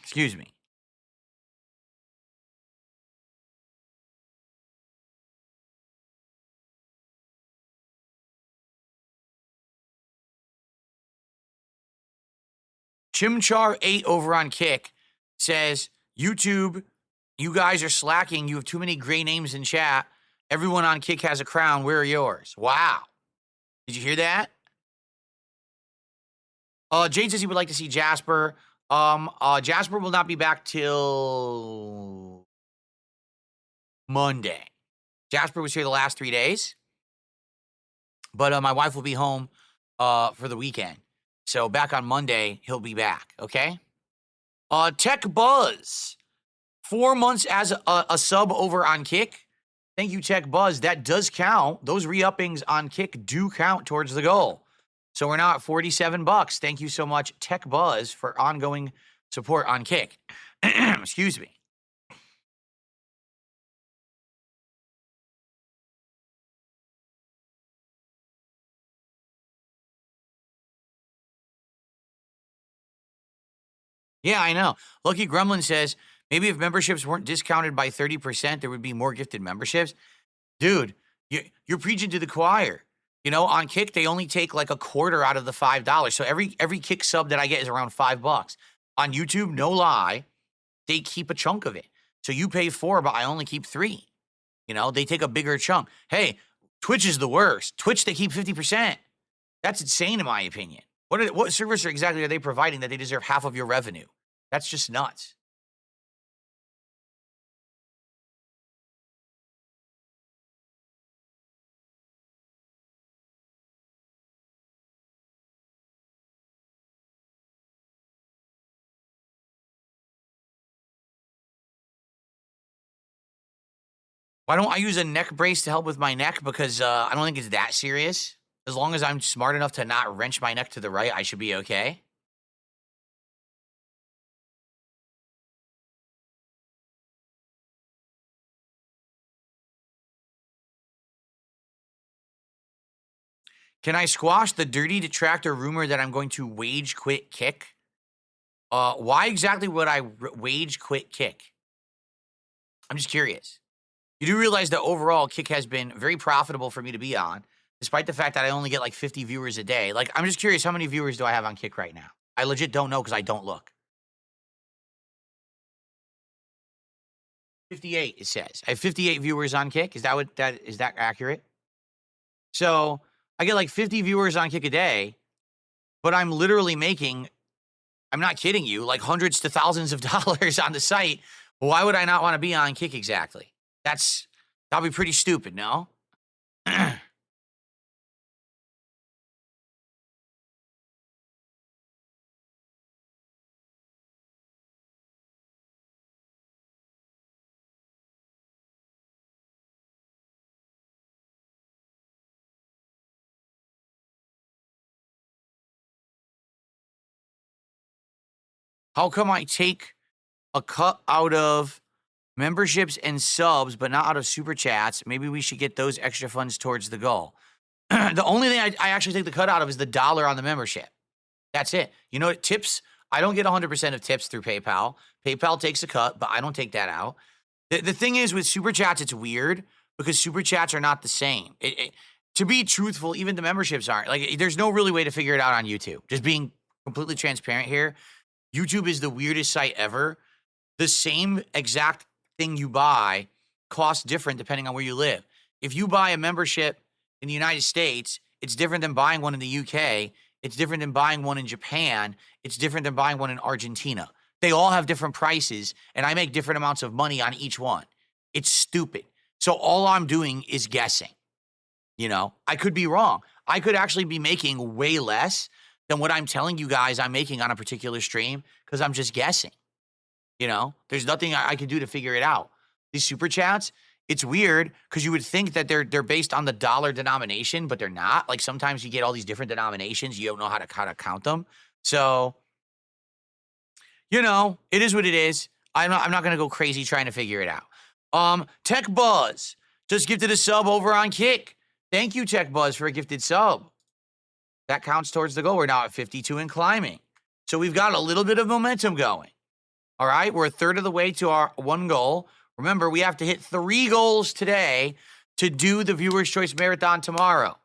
Excuse me. Chimchar8 over on Kick says, YouTube, you guys are slacking. You have too many gray names in chat. Everyone on Kick has a crown. Where are yours? Wow. Did you hear that? Jade says he would like to see Jasper. Jasper will not be back till Monday. Jasper was here the last 3 days, but my wife will be home for the weekend. So back on Monday, he'll be back, okay? Tech Buzz, 4 months as a sub over on Kick. Thank you, Tech Buzz. That does count. Those re-uppings on Kick do count towards the goal. So we're now at $47. Thank you so much, Tech Buzz, for ongoing support on Kick. Excuse me. Yeah, I know. Lucky Gremlin says, maybe if memberships weren't discounted by 30%, there would be more gifted memberships. Dude, you're preaching to the choir. You know, on Kick, they only take like a quarter out of the $5. So every Kick sub that I get is around $5. On YouTube, no lie, they keep a chunk of it. So you pay $4, but I only keep $3. You know, they take a bigger chunk. Hey, Twitch is the worst. Twitch, they keep 50%. That's insane in my opinion. What service exactly are they providing that they deserve half of your revenue? That's just nuts. Why don't I use a neck brace to help with my neck? Because I don't think it's that serious. As long as I'm smart enough to not wrench my neck to the right, I should be okay. Can I squash the dirty detractor rumor that I'm going to wage quit kick? Why exactly would I wage quit kick? I'm just curious. You do realize that overall, Kick has been very profitable for me to be on, despite the fact that I only get like 50 viewers a day. Like, I'm just curious, how many viewers do I have on Kick right now? I legit don't know because I don't look. 58, it says. I have 58 viewers on Kick. Is that accurate? So I get like 50 viewers on Kick a day, but I'm literally making, I'm not kidding you, like hundreds to thousands of dollars on the site. Why would I not want to be on Kick exactly? That'll be pretty stupid, no? How come I take a cut out of memberships and subs, but not out of super chats? Maybe we should get those extra funds towards the goal. The only thing I actually take the cut out of is the dollar on the membership. That's it. You know what? Tips, I don't get 100% of tips through PayPal. PayPal takes a cut, but I don't take that out. The thing is with super chats, it's weird because super chats are not the same. To be truthful, even the memberships aren't. Like, there's no really way to figure it out on YouTube. Just being completely transparent here. YouTube is the weirdest site ever. The same exact thing you buy costs different depending on where you live. If you buy a membership in the United States, it's different than buying one in the UK. It's different than buying one in Japan. It's different than buying one in Argentina. They all have different prices, and I make different amounts of money on each one. It's stupid. So all I'm doing is guessing. You know, I could be wrong. I could actually be making way less than what I'm telling you guys I'm making on a particular stream because I'm just guessing. You know, there's nothing I can do to figure it out. These super chats, it's weird because you would think that they're based on the dollar denomination, but they're not. Like sometimes you get all these different denominations. You don't know how to count them. So, you know, it is what it is. I'm not going to go crazy trying to figure it out. Tech Buzz just gifted a sub over on Kick. Thank you, Tech Buzz, for a gifted sub. That counts towards the goal. We're now at 52 and climbing. So we've got a little bit of momentum going. All right, we're a third of the way to our one goal. Remember, we have to hit 3 goals today to do the Viewer's Choice Marathon tomorrow.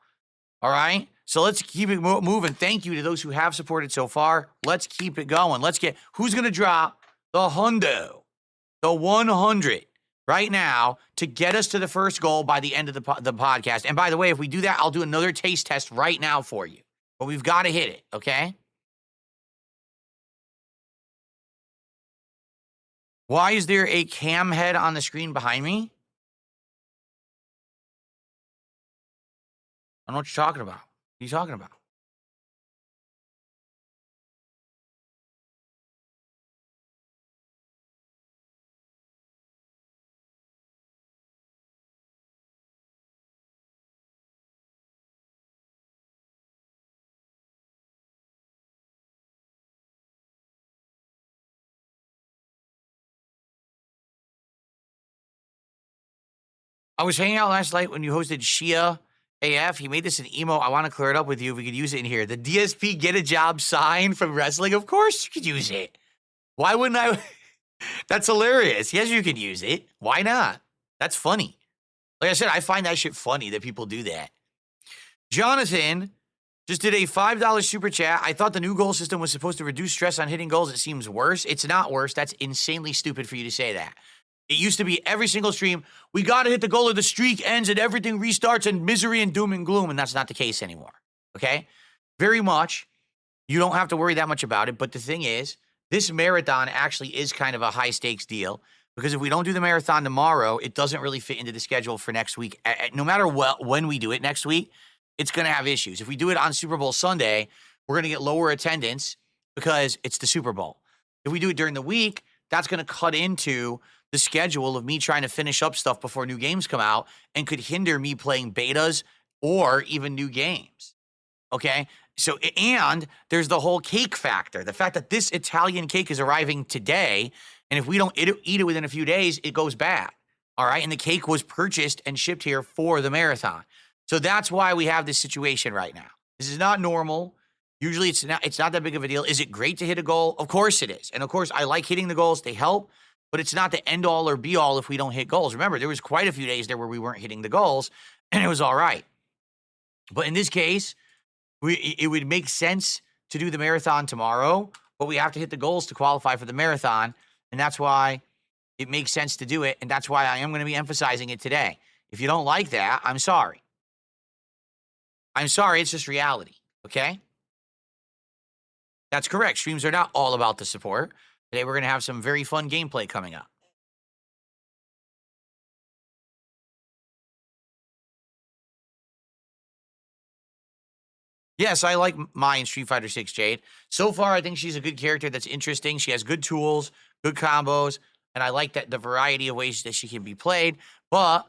All right, so let's keep it moving. Thank you to those who have supported so far. Let's keep it going. Who's going to drop the hundo, the 100 right now to get us to the first goal by the end of the podcast. And by the way, if we do that, I'll do another taste test right now for you. But we've got to hit it, okay? Why is there a cam head on the screen behind me? I don't know what you're talking about. What are you talking about? I was hanging out last night when you hosted Shia AF. He made this an emo. I want to clear it up with you if we could use it in here. The DSP get a job sign from wrestling. Of course you could use it. Why wouldn't I? That's hilarious. Yes, you could use it. Why not? That's funny. Like I said, I find that shit funny that people do that. Jonathan just did a $5 super chat. I thought the new goal system was supposed to reduce stress on hitting goals. It seems worse. It's not worse. That's insanely stupid for you to say that. It used to be every single stream, we got to hit the goal or the streak ends and everything restarts and misery and doom and gloom. And that's not the case anymore. Okay? Very much. You don't have to worry that much about it. But the thing is, this marathon actually is kind of a high stakes deal because if we don't do the marathon tomorrow, it doesn't really fit into the schedule for next week. No matter when we do it next week, it's going to have issues. If we do it on Super Bowl Sunday, we're going to get lower attendance because it's the Super Bowl. If we do it during the week, that's going to cut into the schedule of me trying to finish up stuff before new games come out and could hinder me playing betas or even new games. Okay. So, and there's the whole cake factor. The fact that this Italian cake is arriving today, and if we don't eat it within a few days, it goes bad. All right. And the cake was purchased and shipped here for the marathon. So that's why we have this situation right now. This is not normal. Usually it's not that big of a deal. Is it great to hit a goal? Of course it is. And of course, I like hitting the goals. They help, but it's not the end all or be all if we don't hit goals. Remember, there was quite a few days there where we weren't hitting the goals, and it was all right. But in this case, it would make sense to do the marathon tomorrow, but we have to hit the goals to qualify for the marathon. And that's why it makes sense to do it. And that's why I am going to be emphasizing it today. If you don't like that, I'm sorry. I'm sorry. It's just reality. Okay. That's correct. Streams are not all about the support. Today, we're going to have some very fun gameplay coming up. Yes, I like Mai in Street Fighter 6, Jade. So far, I think she's a good character that's interesting. She has good tools, good combos, and I like that the variety of ways that she can be played. But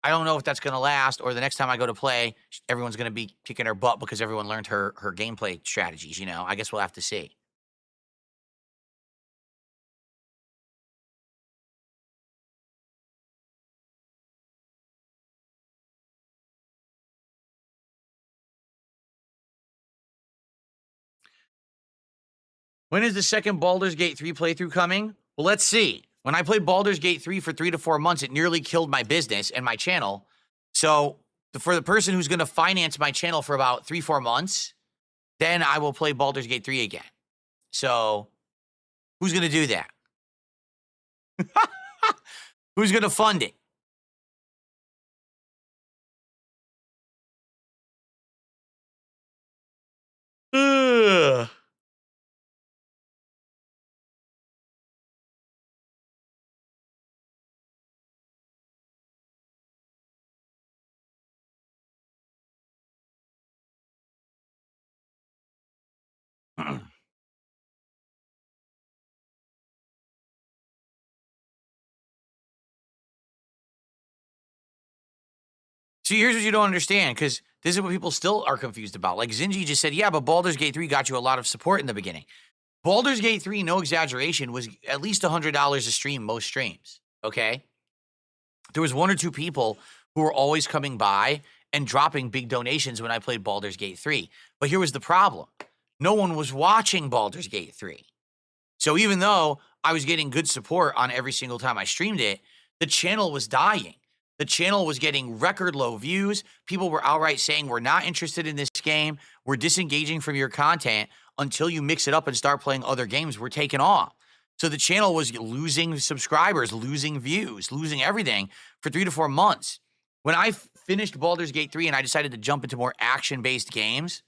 I don't know if that's going to last, or the next time I go to play, everyone's going to be kicking her butt because everyone learned her gameplay strategies. You know, I guess we'll have to see. When is the second Baldur's Gate 3 playthrough coming? Well, let's see. When I played Baldur's Gate 3 for 3 to 4 months, it nearly killed my business and my channel. So for the person who's going to finance my channel for about 3-4 months, then I will play Baldur's Gate 3 again. So who's going to do that? Who's going to fund it? Ugh. See, here's what you don't understand, because this is what people still are confused about. Like Zinji just said, yeah, but Baldur's Gate 3 got you a lot of support in the beginning. Baldur's Gate 3, no exaggeration, was at least $100 a stream, most streams, okay? There was 1 or 2 people who were always coming by and dropping big donations when I played Baldur's Gate 3. But here was the problem. No one was watching Baldur's Gate 3. So even though I was getting good support on every single time I streamed it, the channel was dying. The channel was getting record low views. People were outright saying, we're not interested in this game. We're disengaging from your content until you mix it up and start playing other games. We're taking off. So the channel was losing subscribers, losing views, losing everything for 3 to 4 months. When I finished Baldur's Gate 3 and I decided to jump into more action-based games,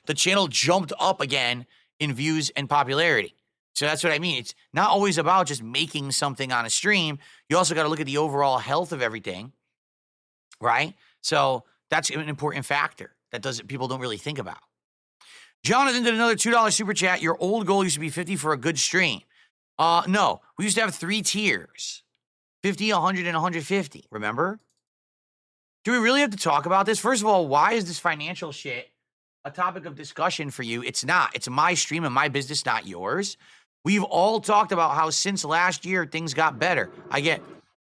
the channel jumped up again in views and popularity. So that's what I mean. It's not always about just making something on a stream. You also got to look at the overall health of everything, right? So that's an important factor that people don't really think about. Jonathan did another $2 super chat. Your old goal used to be 50 for a good stream. No, we used to have 3 tiers, 50, 100, and 150. Remember? Do we really have to talk about this? First of all, why is this financial shit a topic of discussion for you? It's not. It's my stream and my business, not yours. We've all talked about how since last year, things got better. I get,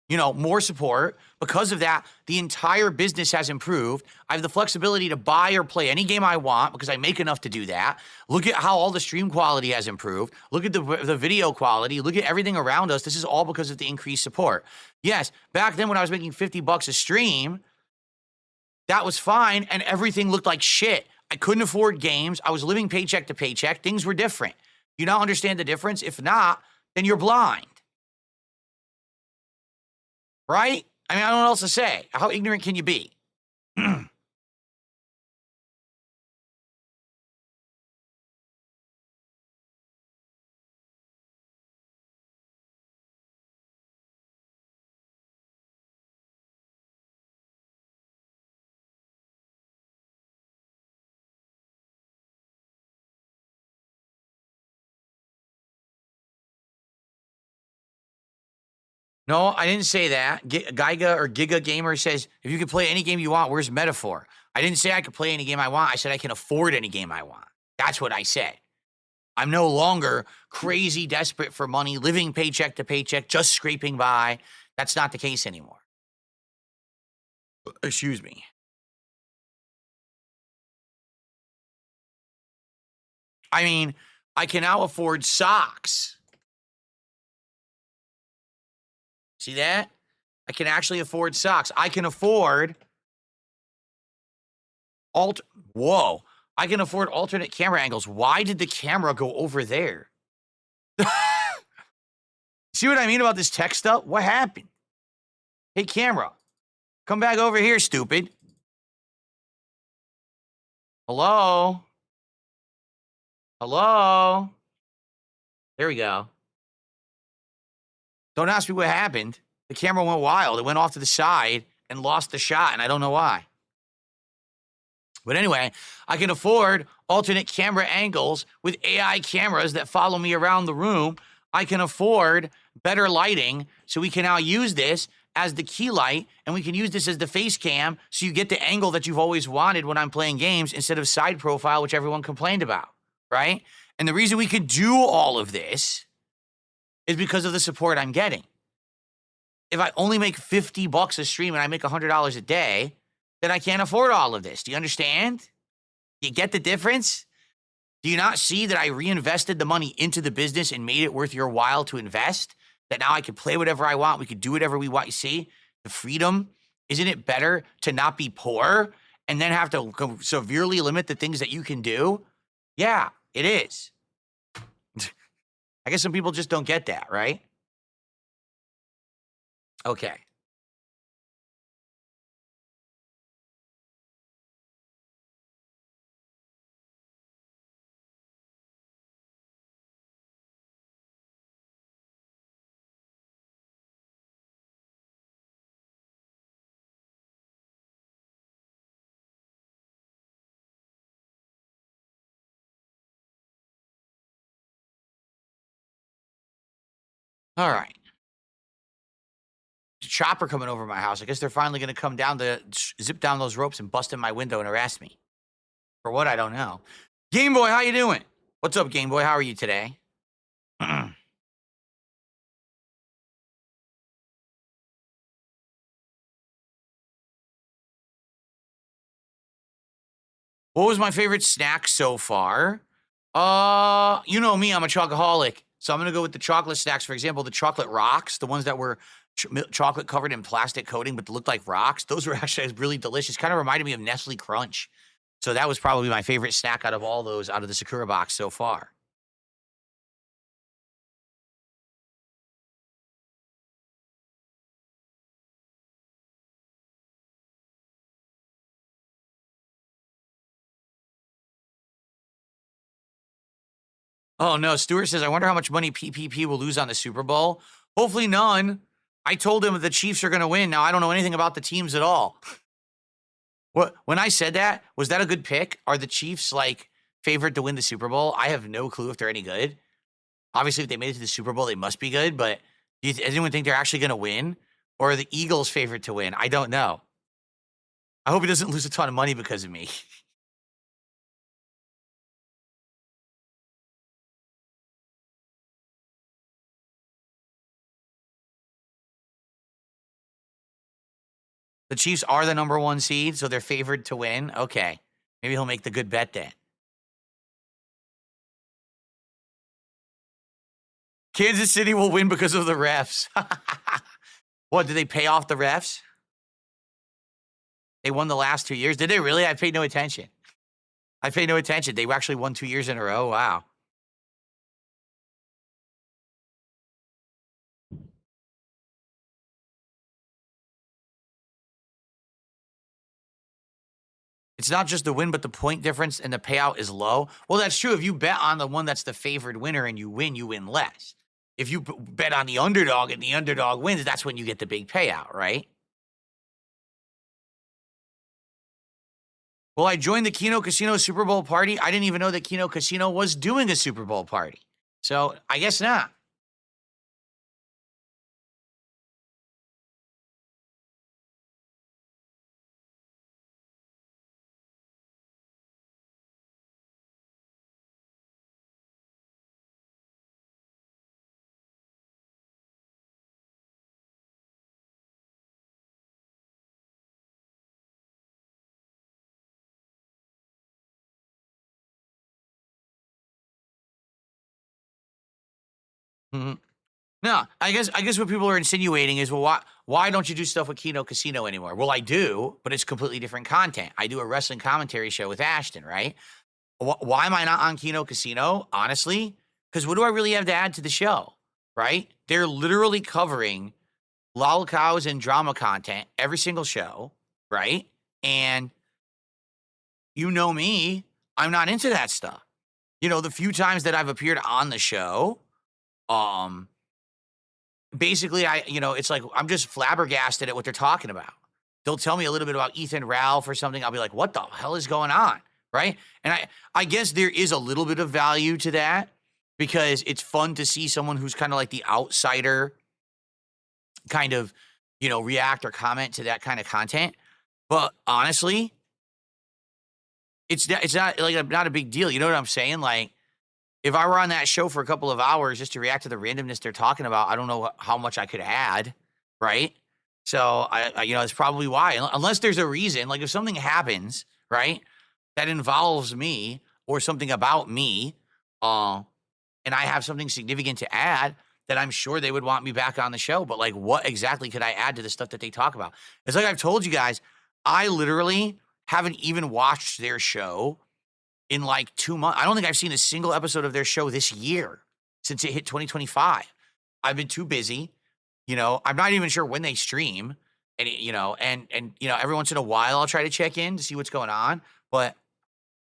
more support. Because of that, the entire business has improved. I have the flexibility to buy or play any game I want because I make enough to do that. Look at how all the stream quality has improved. Look at the video quality. Look at everything around us. This is all because of the increased support. Yes, back then when I was making $50 a stream, that was fine, and everything looked like shit. I couldn't afford games. I was living paycheck to paycheck. Things were different. You now understand the difference? If not, then you're blind. Right? I mean, I don't know what else to say. How ignorant can you be? No, I didn't say that. Giga or Giga Gamer says, if you can play any game you want, where's metaphor? I didn't say I could play any game I want. I said I can afford any game I want. That's what I said. I'm no longer crazy desperate for money, living paycheck to paycheck, just scraping by. That's not the case anymore. Excuse me. I mean, I can now afford socks. See that? I can actually afford socks. I can afford Whoa. I can afford alternate camera angles. Why did the camera go over there? See what I mean about this tech stuff? What happened? Hey, camera. Come back over here, stupid. Hello? Hello? There we go. Don't ask me what happened. The camera went wild. It went off to the side and lost the shot, and I don't know why. But anyway, I can afford alternate camera angles with AI cameras that follow me around the room. I can afford better lighting, so we can now use this as the key light, and we can use this as the face cam, so you get the angle that you've always wanted when I'm playing games instead of side profile, which everyone complained about, right? And the reason we could do all of this is because of the support I'm getting. If I only make $50 a stream and I make $100 a day, then I can't afford all of this. Do you understand? Do you get the difference? Do you not see that I reinvested the money into the business and made it worth your while to invest? That now I can play whatever I want. We can do whatever we want. You see, the freedom. Isn't it better to not be poor and then have to severely limit the things that you can do? Yeah, it is. I guess some people just don't get that, right? Okay. All right. The chopper coming over my house. I guess they're finally going to come down to zip down those ropes and bust in my window and arrest me. For what, I don't know. Game Boy, how you doing? What's up, Game Boy? How are you today? What was my favorite snack so far? You know me, I'm a chocoholic. So I'm going to go with the chocolate snacks. For example, the chocolate rocks, the ones that were chocolate covered in plastic coating but looked like rocks. Those were actually really delicious. Kind of reminded me of Nestle Crunch. So that was probably my favorite snack out of all those out of the Sakura box so far. Oh no, Stuart says, I wonder how much money PPP will lose on the Super Bowl. Hopefully none. I told him the Chiefs are going to win. Now I don't know anything about the teams at all. What, when I said that, was that a good pick? Are the Chiefs like favored to win the Super Bowl? I have no clue if they're any good. Obviously, if they made it to the Super Bowl, they must be good. But does anyone think they're actually going to win? Or are the Eagles favored to win? I don't know. I hope he doesn't lose a ton of money because of me. The Chiefs are the number 1 seed, so they're favored to win. Okay. Maybe he'll make the good bet then. Kansas City will win because of the refs. What, did they pay off the refs? They won the last 2 years. Did they really? I paid no attention. I paid no attention. They actually won 2 years in a row. Wow. It's not just the win, but the point difference and the payout is low. Well, that's true. If you bet on the one that's the favored winner and you win less. If you bet on the underdog and the underdog wins, that's when you get the big payout, right? Well, I joined the Keno Casino Super Bowl party. I didn't even know that Keno Casino was doing a Super Bowl party. So I guess not. Mhm. No, I guess what people are insinuating is, well, why don't you do stuff with Kino Casino anymore? Well, I do, but it's completely different content. I do a wrestling commentary show with Ashton, right? Why am I not on Kino Casino? Honestly, because what do I really have to add to the show, right? They're literally covering lol cows and drama content every single show, right? And you know me, I'm not into that stuff. You know, the few times that I've appeared on the show, um, basically it's like I'm just flabbergasted at what they're talking about. They'll tell me a little bit about Ethan Ralph or something. I'll be like, what the hell is going on? Right. And I guess there is a little bit of value to that because it's fun to see someone who's kind of like the outsider kind of, react or comment to that kind of content. But honestly, it's not like not a big deal. You know what I'm saying? Like, if I were on that show for a couple of hours just to react to the randomness they're talking about, I don't know how much I could add, right? So it's probably why. Unless there's a reason, like if something happens, right, that involves me or something about me, uh, and I have something significant to add, then I'm sure they would want me back on the show. But like, what exactly could I add to the stuff that they talk about? It's like I've told you guys, I literally haven't even watched their show in like 2 months. I don't think I've seen a single episode of their show this year since it hit 2025. I've been too busy. I'm not even sure when they stream. And every once in a while I'll try to check in to see what's going on. But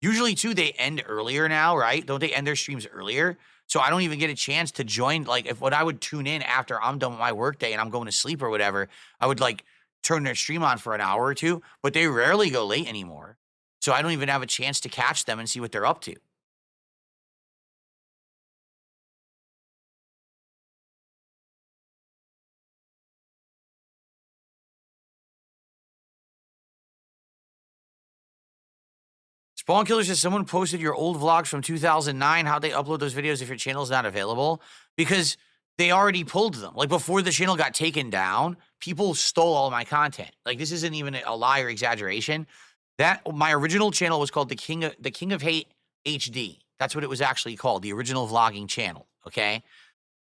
usually too, they end earlier now, right? Don't they end their streams earlier? So I don't even get a chance to join. Like if when I would tune in after I'm done with my workday and I'm going to sleep or whatever, I would like turn their stream on for an hour or two, but they rarely go late anymore. So I don't even have a chance to catch them and see what they're up to. Spawn Killer says someone posted your old vlogs from 2009. How'd they upload those videos if your channel's not available? Because they already pulled them. Like before the channel got taken down, people stole all my content. Like this isn't even a lie or exaggeration. That my original channel was called the King of Hate HD. That's what it was actually called, the original vlogging channel. Okay.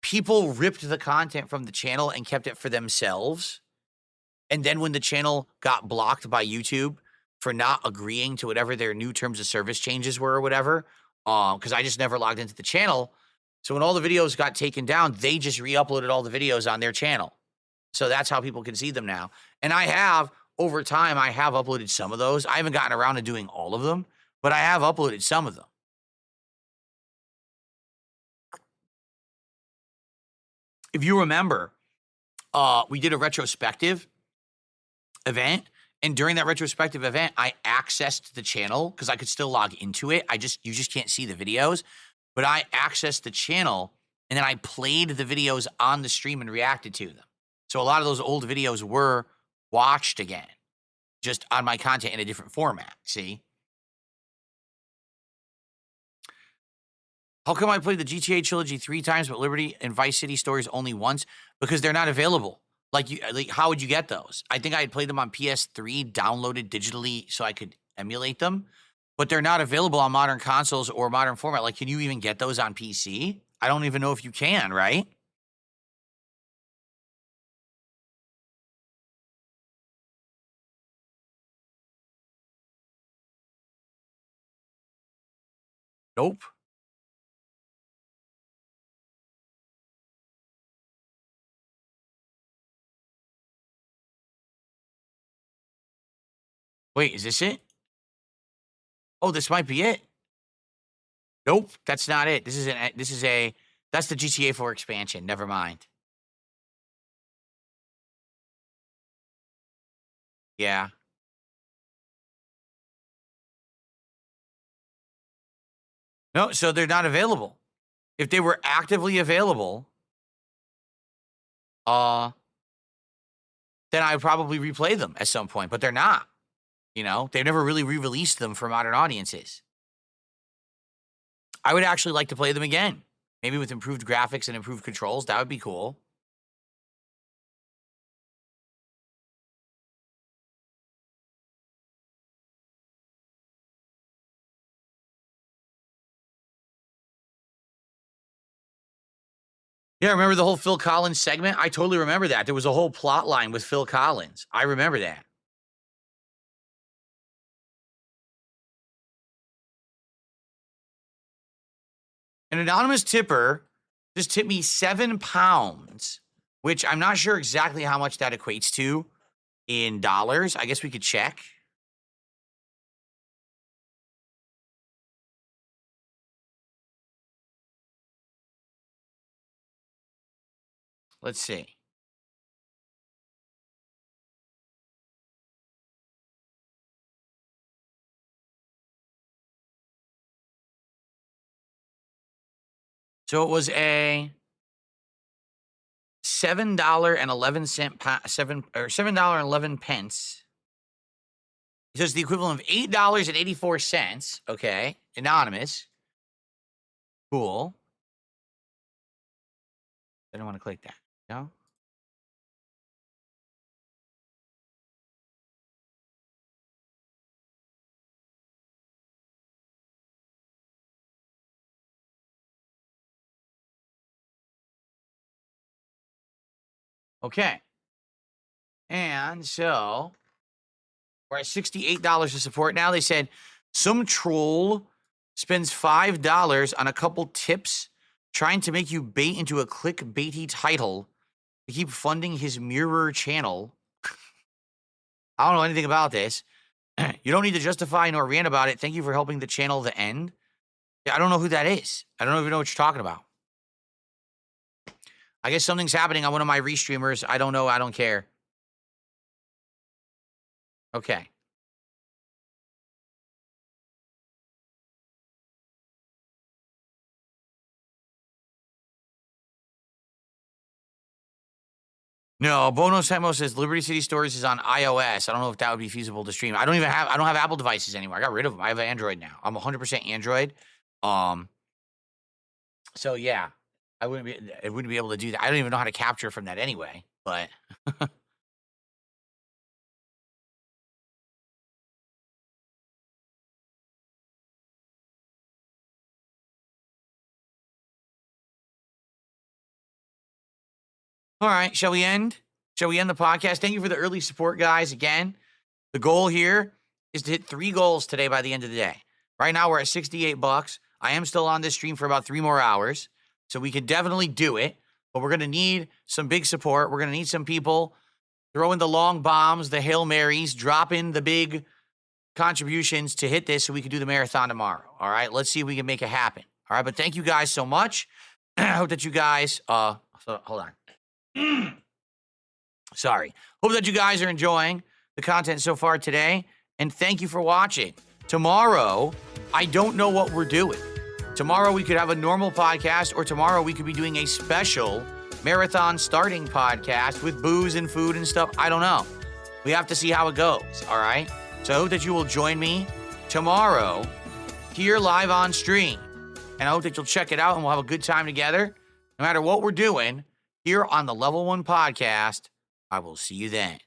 People ripped the content from the channel and kept it for themselves. And then when the channel got blocked by YouTube for not agreeing to whatever their new terms of service changes were or whatever, because I just never logged into the channel. So when all the videos got taken down, they just re-uploaded all the videos on their channel. So that's how people can see them now. And over time, I have uploaded some of those. I haven't gotten around to doing all of them, but I have uploaded some of them. If you remember, we did a retrospective event. And during that retrospective event, I accessed the channel because I could still log into it. You just can't see the videos, but I accessed the channel and then I played the videos on the stream and reacted to them. So a lot of those old videos were watched again, just on my content in a different format. See? How come I played the GTA trilogy 3 times, but Liberty and Vice City stories only once? Because they're not available. Like how would you get those? I think I had played them on PS3, downloaded digitally so I could emulate them, but they're not available on modern consoles or modern format. Like, can you even get those on PC? I don't even know if you can, right? Nope. Wait, is this it? Oh, this might be it. Nope, that's not it. That's the GTA 4 expansion. Never mind. Yeah. No, so they're not available. If they were actively available, uh, then I would probably replay them at some point, but they're not. They've never really re-released them for modern audiences. I would actually like to play them again. Maybe with improved graphics and improved controls. That would be cool. Yeah, remember the whole Phil Collins segment? I totally remember that. There was a whole plot line with Phil Collins. I remember that. An anonymous tipper just tipped me £7, which I'm not sure exactly how much that equates to in dollars. I guess we could check. Let's see. So it was a $7.11. So it's the equivalent of $8.84. Okay, anonymous. Cool. I don't want to click that. No. Okay. And so we're at $68 to support now. They said some troll spends $5 on a couple tips trying to make you bait into a clickbaity title to keep funding his mirror channel. I don't know anything about this. You don't need to justify nor rant about it. Thank you for helping the channel to end. Yeah, I don't know who that is. I don't even know what you're talking about. I guess something's happening on one of my restreamers. I don't know. I don't care. Okay. No, Bono Semo says Liberty City Stories is on iOS. I don't know if that would be feasible to stream. I don't have Apple devices anymore. I got rid of them. I have an Android now. I'm 100% Android. So yeah, I wouldn't be able to do that. I don't even know how to capture from that anyway, but all right, shall we end? Shall we end the podcast? Thank you for the early support, guys. Again, the goal here is to hit 3 goals today by the end of the day. Right now, we're at $68. I am still on this stream for about 3 more hours, so we can definitely do it. But we're going to need some big support. We're going to need some people throwing the long bombs, the Hail Marys, dropping the big contributions to hit this so we can do the marathon tomorrow. All right, let's see if we can make it happen. All right, but thank you guys so much. I hope that you guys, hold on. Sorry. Hope that you guys are enjoying the content so far today, and thank you for watching. Tomorrow, I don't know what we're doing. Tomorrow we could have a normal podcast, or tomorrow we could be doing a special marathon starting podcast with booze and food and stuff. I don't know. We have to see how it goes, all right? So I hope that you will join me tomorrow here live on stream. And I hope that you'll check it out and we'll have a good time together. No matter what we're doing here on the Level 1 podcast, I will see you then.